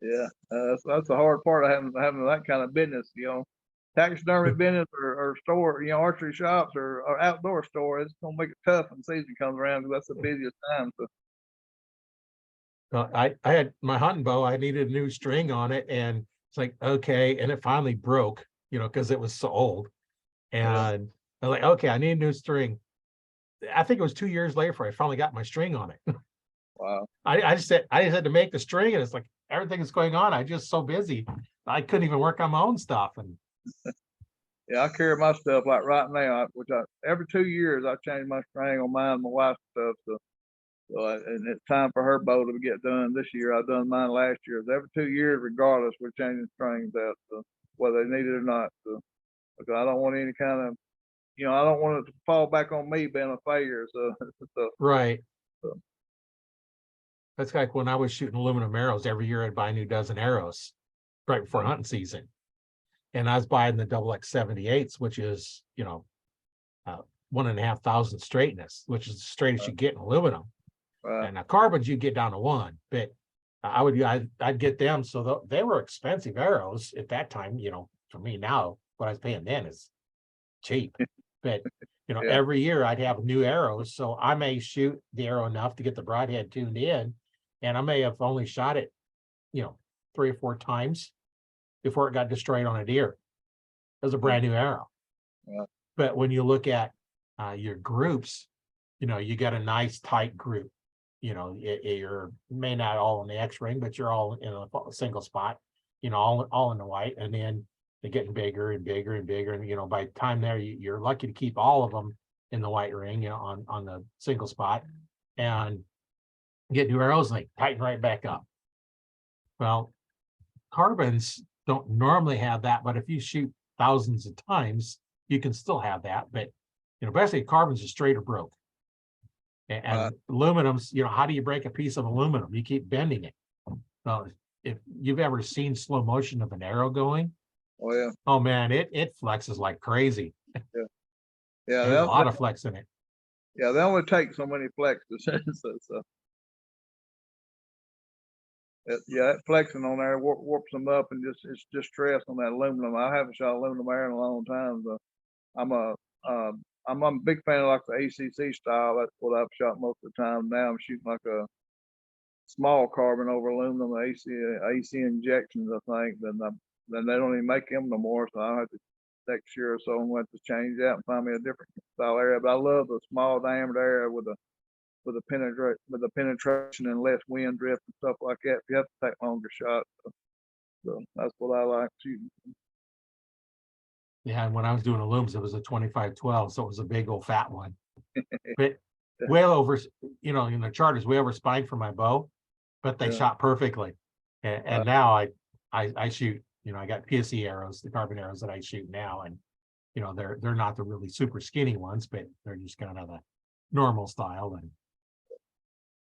Yeah, that's the hard part of having that kind of business. Taxidermy business or store, archery shops or outdoor store. It's gonna make it tough when season comes around because that's the busiest time. So I had my hunting bow. I needed a new string on it, and it's like, okay, and it finally broke, because it was so old. And I was like, okay, I need a new string. I think it was 2 years later before I finally got my string on it. wow. I just had to make the string, and it's like everything is going on. I'm just so busy. I couldn't even work on my own stuff. And yeah, I carry my stuff like right now, every 2 years I change my string on mine and my wife's stuff. So and it's time for her bow to get done this year. I done mine last year. Every 2 years, regardless, we're changing strings out, so whether they need it or not. So because I don't want any kind of I don't want it to fall back on me being a failure. So, so Right. so, That's like when I was shooting aluminum arrows, every year I'd buy a new dozen arrows right before hunting season. And I was buying the double X78s, which is, 1,500 straightness, which is the straightest you get in aluminum. And now carbons you get down to 1, but I'd get them. So they were expensive arrows at that time. For me now, what I was paying then is cheap. But yeah, every year I'd have new arrows. So I may shoot the arrow enough to get the broadhead tuned in, and I may have only shot it, 3 or 4 times before it got destroyed on a deer. It was a brand new arrow. yeah, But when you look at your groups, you got a nice tight group. You're may not all in the X ring, but you're all in a single spot, all in the white, and then they're getting bigger and bigger and bigger. And by the time there, you're lucky to keep all of them in the white ring, on the single spot, and get new arrows and they tighten right back up. Well, carbons don't normally have that, but if you shoot thousands of times, you can still have that. But basically carbons are straight or broke. And aluminums, how do you break a piece of aluminum? You keep bending it. Well, if you've ever seen slow motion of an arrow going, oh yeah, oh man, it flexes like crazy. yeah, There's a lot of flex in it. yeah. They only take so many flexes. so that flexing on there warps them up, and it's just stress on that aluminum. I haven't shot aluminum arrow in a long time, so I'm a big fan of like the ACC style. That's what I've shot most of the time. Now I'm shooting like a small carbon over aluminum, AC injections, I think. Then they don't even make them no more, so I have to next year or so I'm going to change that and find me a different style area. But I love the small diameter area with the penetration and less wind drift and stuff like that. You have to take longer shots. So that's what I like shooting. Yeah, and when I was doing alums, it was a 25-12, so it was a big old fat one. But way over, in the charters, way over spine for my bow, but they shot perfectly. And now I shoot, I got PSE arrows, the carbon arrows that I shoot now, and they're not the really super skinny ones, but they're just kind of the normal style, and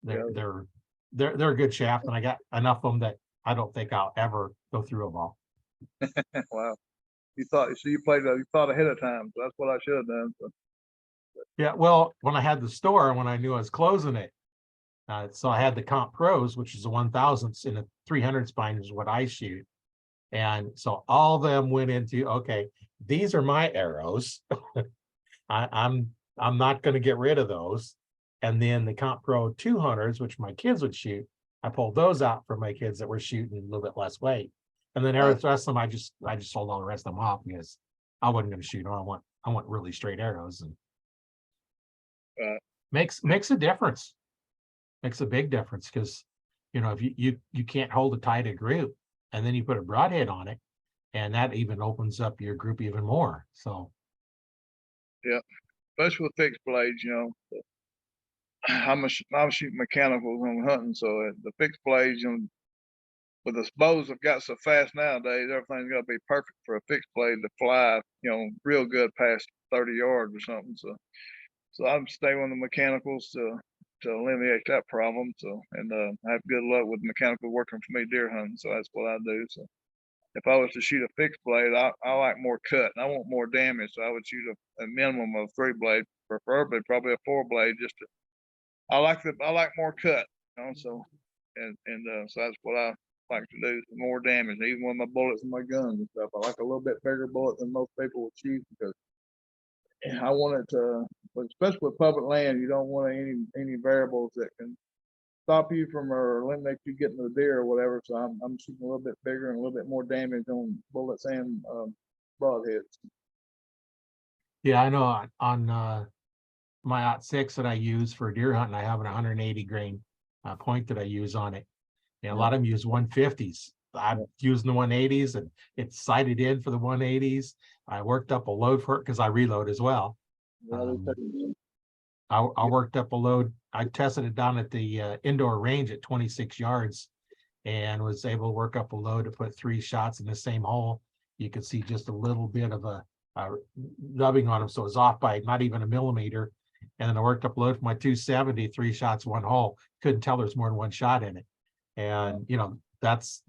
they're a good shaft, and I got enough of them that I don't think I'll ever go through a ball. Wow. You thought you thought ahead of time. So that's what I should have done. So. Yeah, well, when I had the store, when I knew I was closing it, so I had the Comp Pros, which is a 1,000ths, in a 300 spine is what I shoot, and so all of them went into, okay, these are my arrows. I'm not going to get rid of those. And then the Comp Pro 200s, which my kids would shoot, I pulled those out for my kids that were shooting a little bit less weight. And then the rest of them, I just sold all the rest of them off because I wasn't going to shoot them. I want really straight arrows, and makes a difference. Makes a big difference, because if you can't hold a tight group, and then you put a broadhead on it, and that even opens up your group even more. So yeah, especially with fixed blades, I'm shooting mechanicals when hunting, so the fixed blades, with the bows have got so fast nowadays, everything's got to be perfect for a fixed blade to fly, real good past 30 yards or something. So I'm staying on the mechanicals to eliminate that problem. So, and I have good luck with mechanical working for me deer hunting. So that's what I do. So if I was to shoot a fixed blade, I like more cut and I want more damage. So I would shoot a minimum of 3 blade, preferably probably a 4 blade, I like more cut, so so that's what I like to do, more damage, even with my bullets and my guns and stuff. I like a little bit bigger bullet than most people would shoot, because I want it to, especially with public land, you don't want any variables that can stop you from or eliminate you getting the deer or whatever. So I'm shooting a little bit bigger and a little bit more damage on bullets and broadheads. yeah, I know on my .6 that I use for deer hunting, I have an 180 grain point that I use on it. And a lot of them use 150s. I'm using the 180s, and it's sighted in for the 180s. I worked up a load for it because I reload as well. I worked up a load. I tested it down at the indoor range at 26 yards, and was able to work up a load to put 3 shots in the same hole. You could see just a little bit of a nubbing on them, so it was off by not even a millimeter. And then I worked up load for my 270, 3 shots, 1 hole. Couldn't tell there's more than 1 shot in it. And that's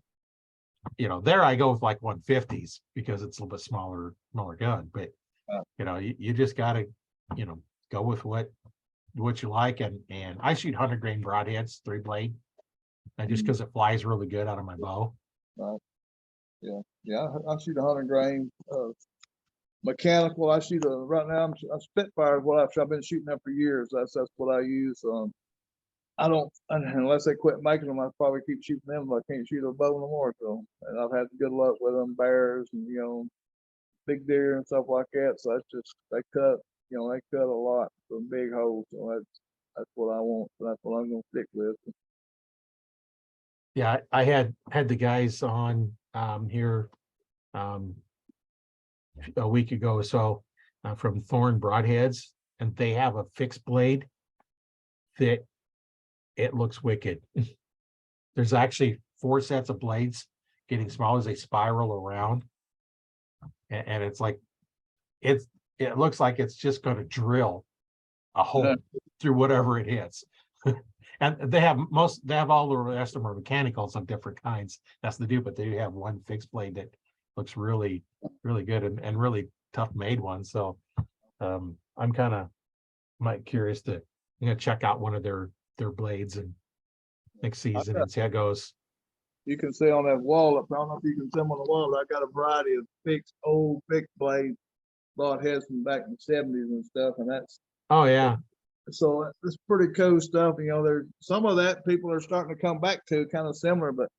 there I go with like 150s because it's a little bit smaller gun. But you just gotta go with what you like. And I shoot 100 grain broadheads, 3 blade, and just because it flies really good out of my bow. Right. Yeah. I shoot 100 grain. Mechanical. I shoot right now. I'm Spitfire is what I've been shooting them for years. That's what I use. I don't unless they quit making them. I probably keep shooting them. But I can't shoot a bow no more. So, and I've had good luck with them, bears and big deer and stuff like that. So that's just they cut a lot from big holes. So that's what I want. So that's what I'm gonna stick with. Yeah, I had the guys on here a week ago or so from Thorn Broadheads, and they have a fixed blade that it looks wicked. There's actually 4 sets of blades getting smaller as they spiral around, and it's like it looks like it's just going to drill a hole through whatever it hits. And they have all the rest of them are mechanicals of different kinds. That's the but they do have one fixed blade that looks really, really good and really tough made one. So I'm kind of curious to check out one of their blades and next season and see how it goes. You can see on that wall, I don't know if you can see them on the wall, I got a variety of old fixed blades, broadheads from back in the 70s and stuff, and that's so it's pretty cool stuff. There's some of that people are starting to come back to, kind of similar, but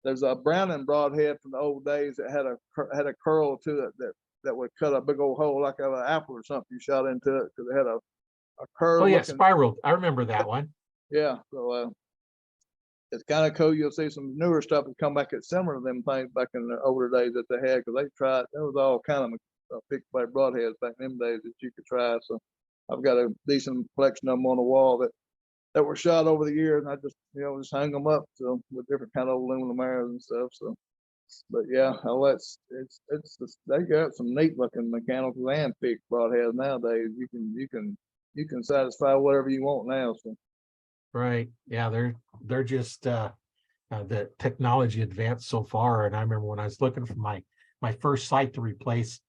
there's a Browning broadhead from the old days that had a curl to it that would cut a big old hole like an apple or something you shot into it, because it had a curve. Oh yeah, spiral. I remember that one. Yeah, so it's kind of cool. You'll see some newer stuff that come back at similar to them things back in the older days that they had, because they tried. There was all kind of fixed blade broadheads back in them days that you could try. So I've got a decent collection of them on the wall that were shot over the years, and I just hang them up so with different kind of aluminum arrows and stuff. So, but yeah, they got some neat looking mechanicals and fixed broadheads nowadays. You can satisfy whatever you want now. So. Right. Yeah, they're just the technology advanced so far. And I remember when I was looking for my first sight to replace,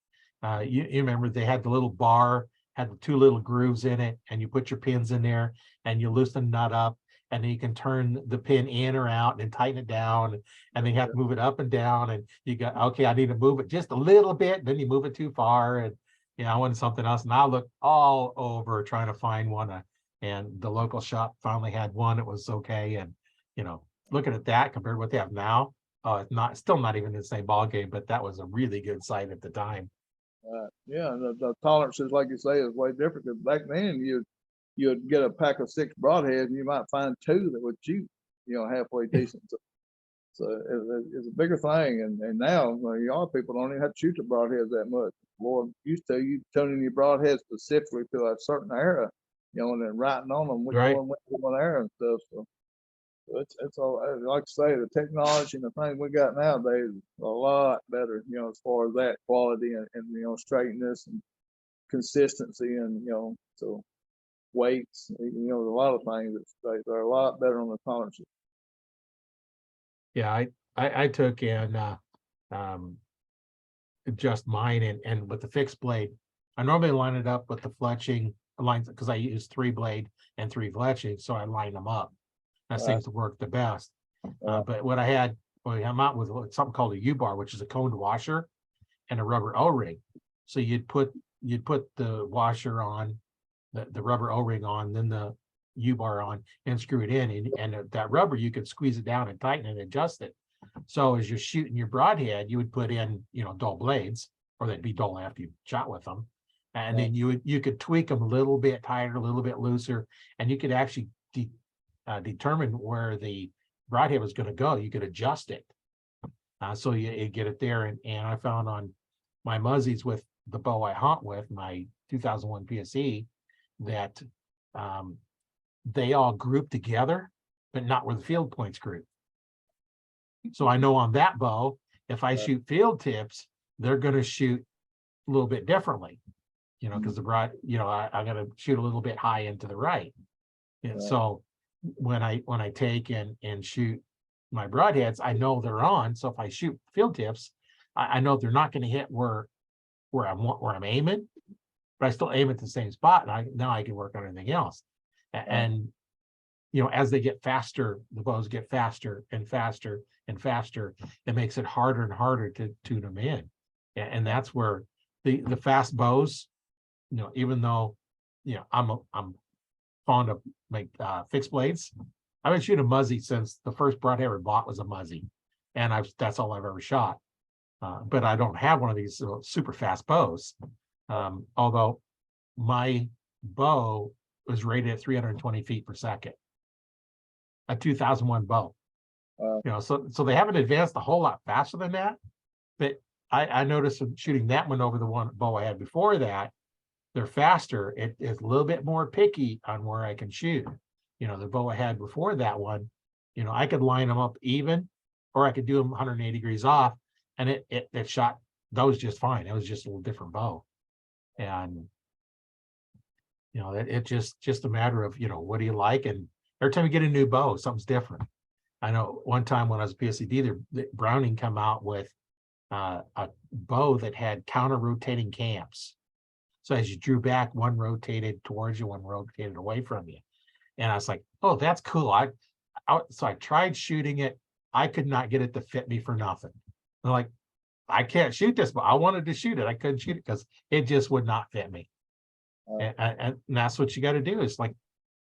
you remember they had the little bar, had the 2 little grooves in it, and you put your pins in there and you loosen the nut up, and then you can turn the pin in or out and tighten it down, and then you have to move it up and down, and you got, okay, I need to move it just a little bit, then you move it too far, and I wanted something else, and I looked all over trying to find one, and the local shop finally had one. It was okay, and looking at that compared to what they have now, it's still not even the same ball game, but that was a really good sight at the time. Yeah, the tolerances, like you say, is way different. Because back then, you'd get a pack of 6 broadheads, and you might find 2 that would shoot, halfway decent. So it's a bigger thing. And now, y'all people don't even have to shoot the broadheads that much. Lord, used to you tuning your broadheads specifically to a certain area, and then writing on them which one went to one area and stuff. So it's all, like I say, the technology and the things we got nowadays is a lot better, as far as that quality and straightness and consistency and so weights, a lot of things that are a lot better on the tolerances. Yeah, I took and adjust mine and with the fixed blade, I normally line it up with the fletching lines because I use 3 blade and 3 fletching, so I line them up. That seems to work the best. But what I'm out with something called a U-bar, which is a coned washer and a rubber O-ring. So you'd put the washer on, the rubber O-ring on, then the U-bar on, and screw it in. And that rubber, you could squeeze it down and tighten it and adjust it. So as you're shooting your broadhead, you would put in, dull blades, or they'd be dull after you shot with them. And then you could tweak them a little bit tighter, a little bit looser, and you could actually determine where the broadhead was going to go. You could adjust it, so you get it there. And I found on my muzzies with the bow I hunt with, my 2001 PSE, that they all group together, but not where the field points group. So I know on that bow, if I shoot field tips, they're going to shoot little bit differently, because the broad, I'm going to shoot a little bit high into the right. And Right. so when I take and shoot my broadheads, I know they're on. So if I shoot field tips, I know they're not going to hit where I'm aiming, but I still aim at the same spot, and now I can work on anything else. And as they get faster, the bows get faster and faster and faster. It makes it harder and harder to tune them in, and that's where the fast bows, even though I'm fond of fixed blades. I've been shooting a muzzy since the first broadhead I ever bought was a muzzy, and that's all I've ever shot. But I don't have one of these super fast bows. Although my bow was rated at 320 feet per second, a 2001 bow. So they haven't advanced a whole lot faster than that. But I noticed shooting that one over the one bow I had before that, they're faster. It is a little bit more picky on where I can shoot. The bow I had before that one, I could line them up even, or I could do them 180 degrees off, and it shot those just fine. It was just a little different bow. And it just a matter of what do you like, and every time you get a new bow, something's different. I know one time when I was a PSCD, the Browning come out with a bow that had counter rotating cams. So as you drew back, one rotated towards you, one rotated away from you. And I was like, oh, that's cool. So I tried shooting it. I could not get it to fit me for nothing. I'm like, I can't shoot this, but I wanted to shoot it. I couldn't shoot it because it just would not fit me. And that's what you got to do. Is like,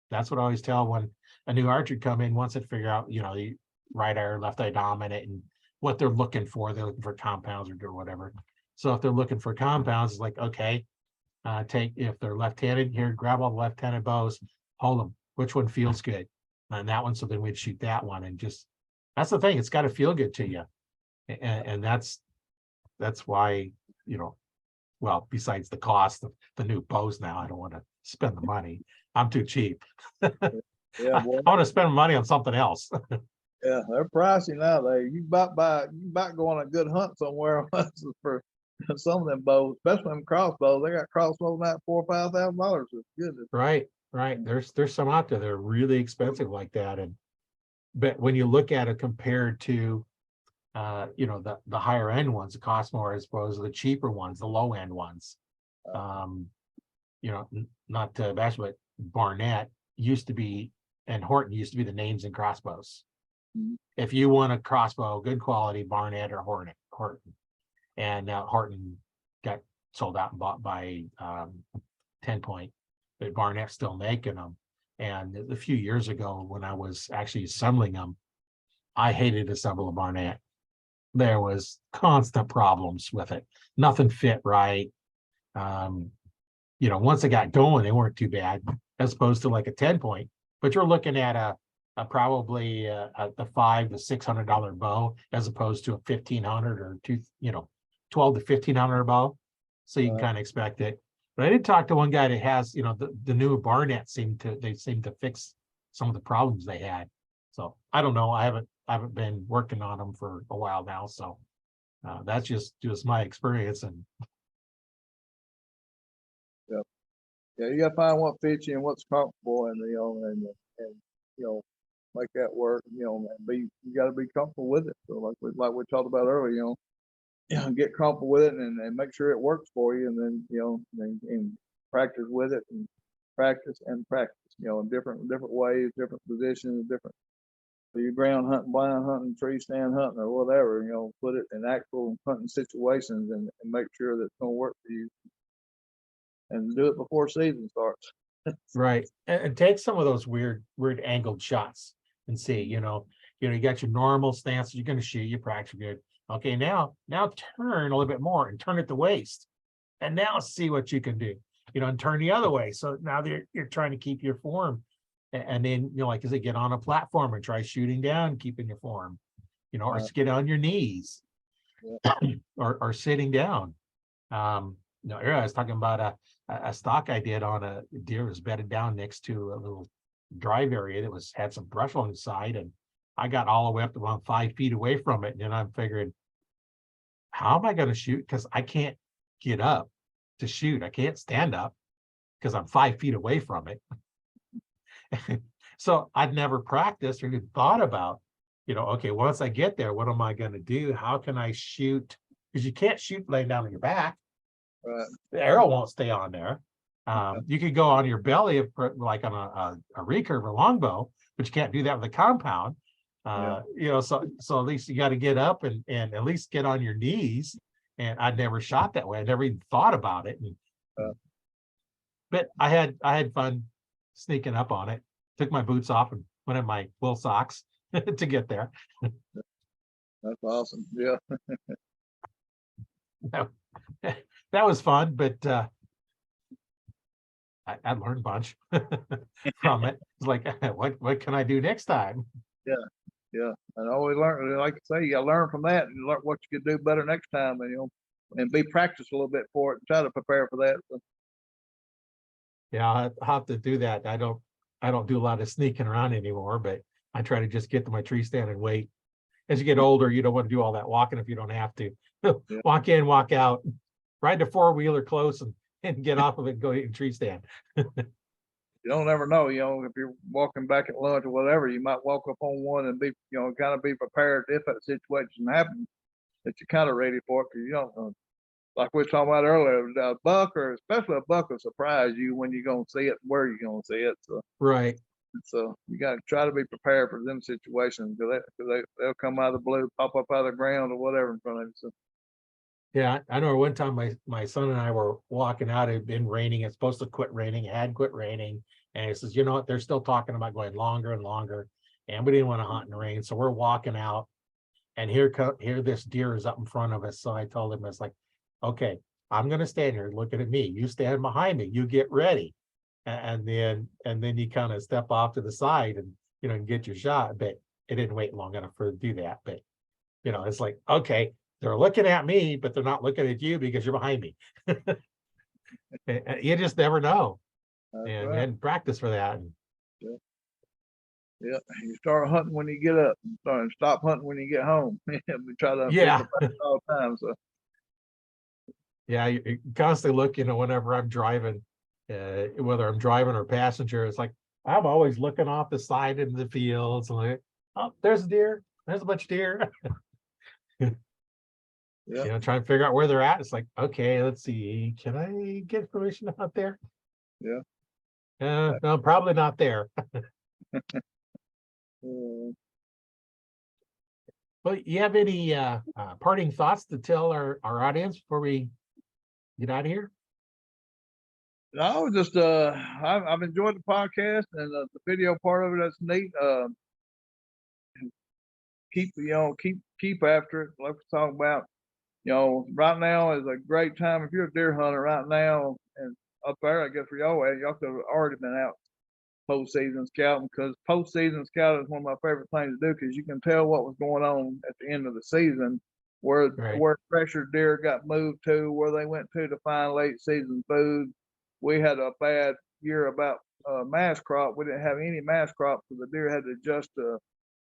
that's what I always tell when a new archer come in, wants to figure out, the right eye or left eye dominant and what they're looking for. They're looking for compounds or whatever. So if they're looking for compounds, it's like, okay, if they're left-handed, here, grab all the left-handed bows, hold them. Which one feels good? And that one, so then we'd shoot that one. And that's the thing, it's got to feel good to you. And that's why, well, besides the cost of the new bows now, I don't want to spend the money. I'm too cheap. Yeah, I want to spend money on something else. Yeah, they're pricey nowadays. You about go on a good hunt somewhere for some of them bows, especially them crossbows. They got crossbows at $4,000 or $5,000. Goodness. Right. There's some out there that are really expensive like that. But when you look at it compared to the higher end ones, the cost more as opposed to the cheaper ones, the low end ones. Not to bash, but Barnett used to be, and Horton used to be the names in crossbows. If you want a crossbow, good quality, Barnett or Horton. And now Horton got sold out and bought by 10 Point, but Barnett's still making them. And a few years ago, when I was actually assembling them, I hated to assemble a Barnett. There was constant problems with it. Nothing fit right. Once it got going, they weren't too bad, as opposed to like a 10 Point. But you're looking at a probably the $500 to $600 bow, as opposed to a 1,500 or $1,200 to $1,500 bow. So you can kind of expect it. But I did talk to one guy that has, the new Barnett seem to fix some of the problems they had. So I don't know. I haven't been working on them for a while now. So that's just my experience. And yeah, you gotta find what fits you and what's comfortable, and make that work. You got to be comfortable with it. So like we talked about earlier, get comfortable with it and make sure it works for you, and then and practice with it, and practice in different ways, different positions, different. So you ground hunting, blind hunting, tree stand hunting, or whatever, put it in actual hunting situations and make sure that it's going to work for you, and do it before season starts. right, and take some of those weird angled shots and see. You got your normal stance. You're going to shoot. You practice good. Okay, now turn a little bit more and turn at the waist, and now see what you can do. And turn the other way. So now you're trying to keep your form, and then as they get on a platform and try shooting down, keeping your form, or get on your knees, or sitting down. I was talking about a stock I did on a deer that was bedded down next to a little drive area that had some brush on the side, and I got all the way up to about 5 feet away from it, and then I'm figuring, how am I going to shoot? Because I can't get up. to shoot. I can't stand up because I'm 5 feet away from it. So I'd never practiced or even thought about, okay, once I get there, what am I going to do? How can I shoot? Because you can't shoot laying down on your back. Right. The arrow won't stay on there. You could go on your belly, like on a recurve or longbow, but you can't do that with a compound. So at least you got to get up and at least get on your knees. And I'd never shot that way. I never even thought about it. But I had fun sneaking up on it. Took my boots off and went in my wool socks to get there. That's awesome. Yeah. That was fun, but I learned a bunch from it. It's like, what can I do next time? Yeah. And always learn, like I say, you learn from that and learn what you could do better next time, and and be practice a little bit for it and try to prepare for that. So. Yeah, I'll have to do that. I don't do a lot of sneaking around anymore, but I try to just get to my tree stand and wait. As you get older, you don't want to do all that walking if you don't have to. Yeah. Walk in, walk out, ride the four-wheeler close and get off of it and go eat a tree stand. You don't ever know, if you're walking back at lunch or whatever, you might walk up on one and be, kind of be prepared if that situation happens, that you're kind of ready for it, because you don't know. Like we were talking about earlier, a buck, or especially a buck, will surprise you when you're going to see it, where you're going to see it. So, right. So you got to try to be prepared for them situations, because they'll come out of the blue, pop up out of the ground or whatever in front of you. So. Yeah, I know one time my son and I were walking out. It had been raining. It's supposed to quit raining. It had quit raining. And he says, you know what? They're still talking about going longer and longer. And we didn't want to hunt in the rain. So we're walking out. And here this deer is up in front of us. So I told him, it's like, okay, I'm going to stand here looking at me. You stand behind me. You get ready. And then you kind of step off to the side and get your shot. But it didn't wait long enough for to do that. But it's like, okay, they're looking at me, but they're not looking at you because you're behind me. You just never know. That's And right. we hadn't practiced for that. Yeah, you start hunting when you get up, and stop hunting when you get home. We try to Yeah. be prepared all the time. So. Yeah, you constantly look, whenever I'm driving, whether I'm driving or passenger, it's like I'm always looking off the side into the fields and like, oh, there's a deer, there's a bunch of deer. Yeah. Trying to figure out where they're at. It's like, okay, let's see, can I get permission out there? Yeah. No, probably not there. Well, you have any parting thoughts to tell our audience before we get out of here? No, just I've enjoyed the podcast and the video part of it. That's neat. Keep after it. Like we talk about, right now is a great time if you're a deer hunter right now, and up there, I guess for y'all could have already been out postseason scouting, because postseason scouting is one of my favorite things to do, because you can tell what was going on at the end of the season, where pressured deer got moved to, where they went to find late season food. We had a bad year about mass crop. We didn't have any mass crop, so the deer had to adjust to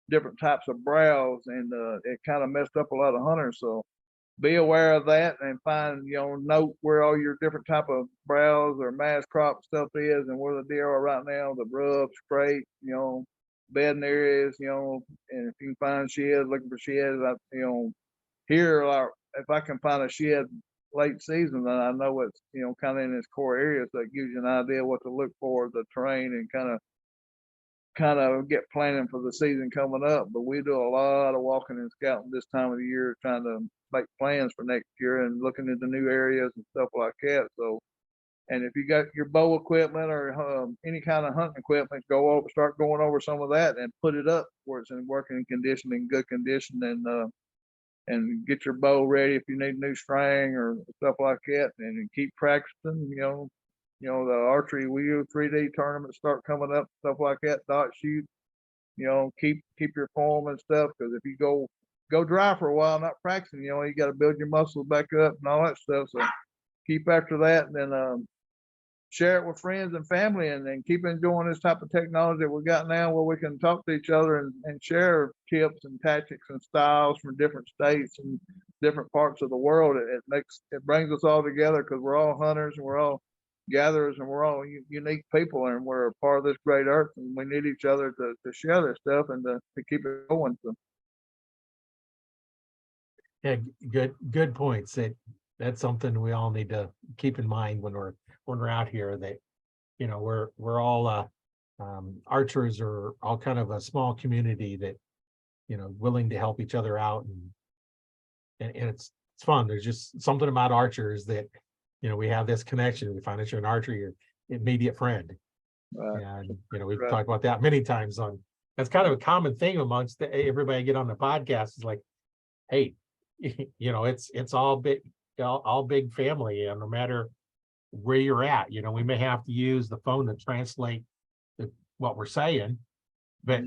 different types of browse, and it kind of messed up a lot of hunters. So be aware of that and find, note where all your different type of browse or mass crop stuff is, and where the deer are right now, the rubs, scrape, bedding areas, and if you can find sheds, looking for sheds, here, if I can find a shed late season, then I know it's, kind of in its core area, so it gives you an idea what to look for, the terrain, and kind of get planning for the season coming up. But we do a lot of walking and scouting this time of the year, trying to make plans for next year and looking into new areas and stuff like that. So, and if you got your bow equipment or any kind of hunting equipment, start going over some of that and put it up where it's in working condition, in good condition, and get your bow ready if you need new string or stuff like that, and keep practicing. The archery wheel 3D tournaments start coming up, stuff like that, dot shoot. Keep your form and stuff, because if you go dry for a while not practicing, you got to build your muscles back up and all that stuff. So keep after that, and then share it with friends and family, and keep enjoying this type of technology that we got now, where we can talk to each other and share tips and tactics and styles from different states and different parts of the world. It brings us all together, because we're all hunters and we're all gatherers and we're all unique people, and we're a part of this great earth, and we need each other to share this stuff and to keep it going. So. Yeah, good points. That's something we all need to keep in mind when we're out here, that, you know, we're all archers are all kind of a small community that, you know, willing to help each other out, and it's fun. There's just something about archers that, you know, we have this connection. We find that you're an archer, your immediate friend. And, you know, we've talked about that many times that's kind of a common thing amongst everybody I get on the podcast, is like, hey, you know, it's all big family, and no matter where you're at, you know, we may have to use the phone to translate what we're saying, but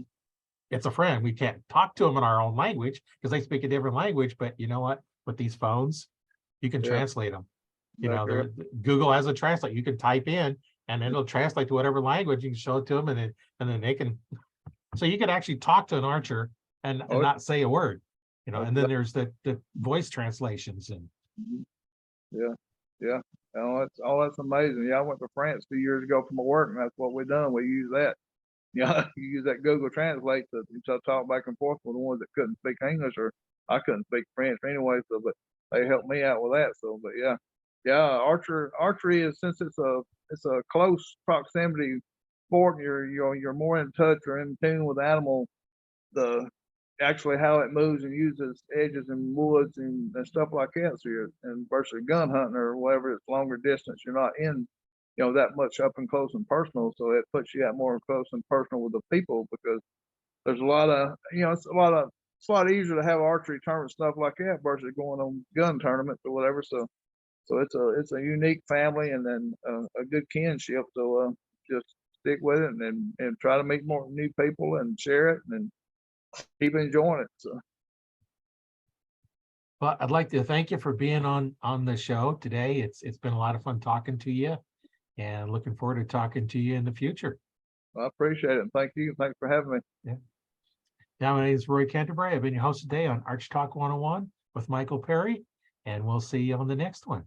it's a friend. We can't talk to them in our own language because they speak a different language. But you know what? With these phones, you can translate them. You know, Google has a translate. You can type in, and it'll translate to whatever language. You can show it to them, and then they can. So you could actually talk to an archer and not say a word. You know, and then there's the voice translations and. Yeah. That's amazing. Yeah, I went to France 2 years ago for my work, and that's what we done. We use that. Yeah, you use that Google Translate to talk back and forth with the ones that couldn't speak English, or I couldn't speak French anyway. So, but they helped me out with that. So, but yeah, archery is, since it's a close proximity sport, you're more in touch or in tune with the animal, actually how it moves and uses edges and woods and stuff like that. So and versus gun hunting or whatever, it's longer distance. You're not in, that much up and close and personal. So it puts you out more close and personal with the people, because there's a lot of, it's a lot easier to have archery tournament stuff like that versus going on gun tournaments or whatever. So it's a unique family, and then a good kinship. So just stick with it and try to meet more new people and share it and keep enjoying it. So. Well, I'd like to thank you for being on the show today. It's been a lot of fun talking to you, and looking forward to talking to you in the future. I appreciate it. Thank you. Thanks for having me. Yeah. Now, my name is Roy Canterbury. I've been your host today on Arch Talk 101 with Michael Perry, and we'll see you on the next one.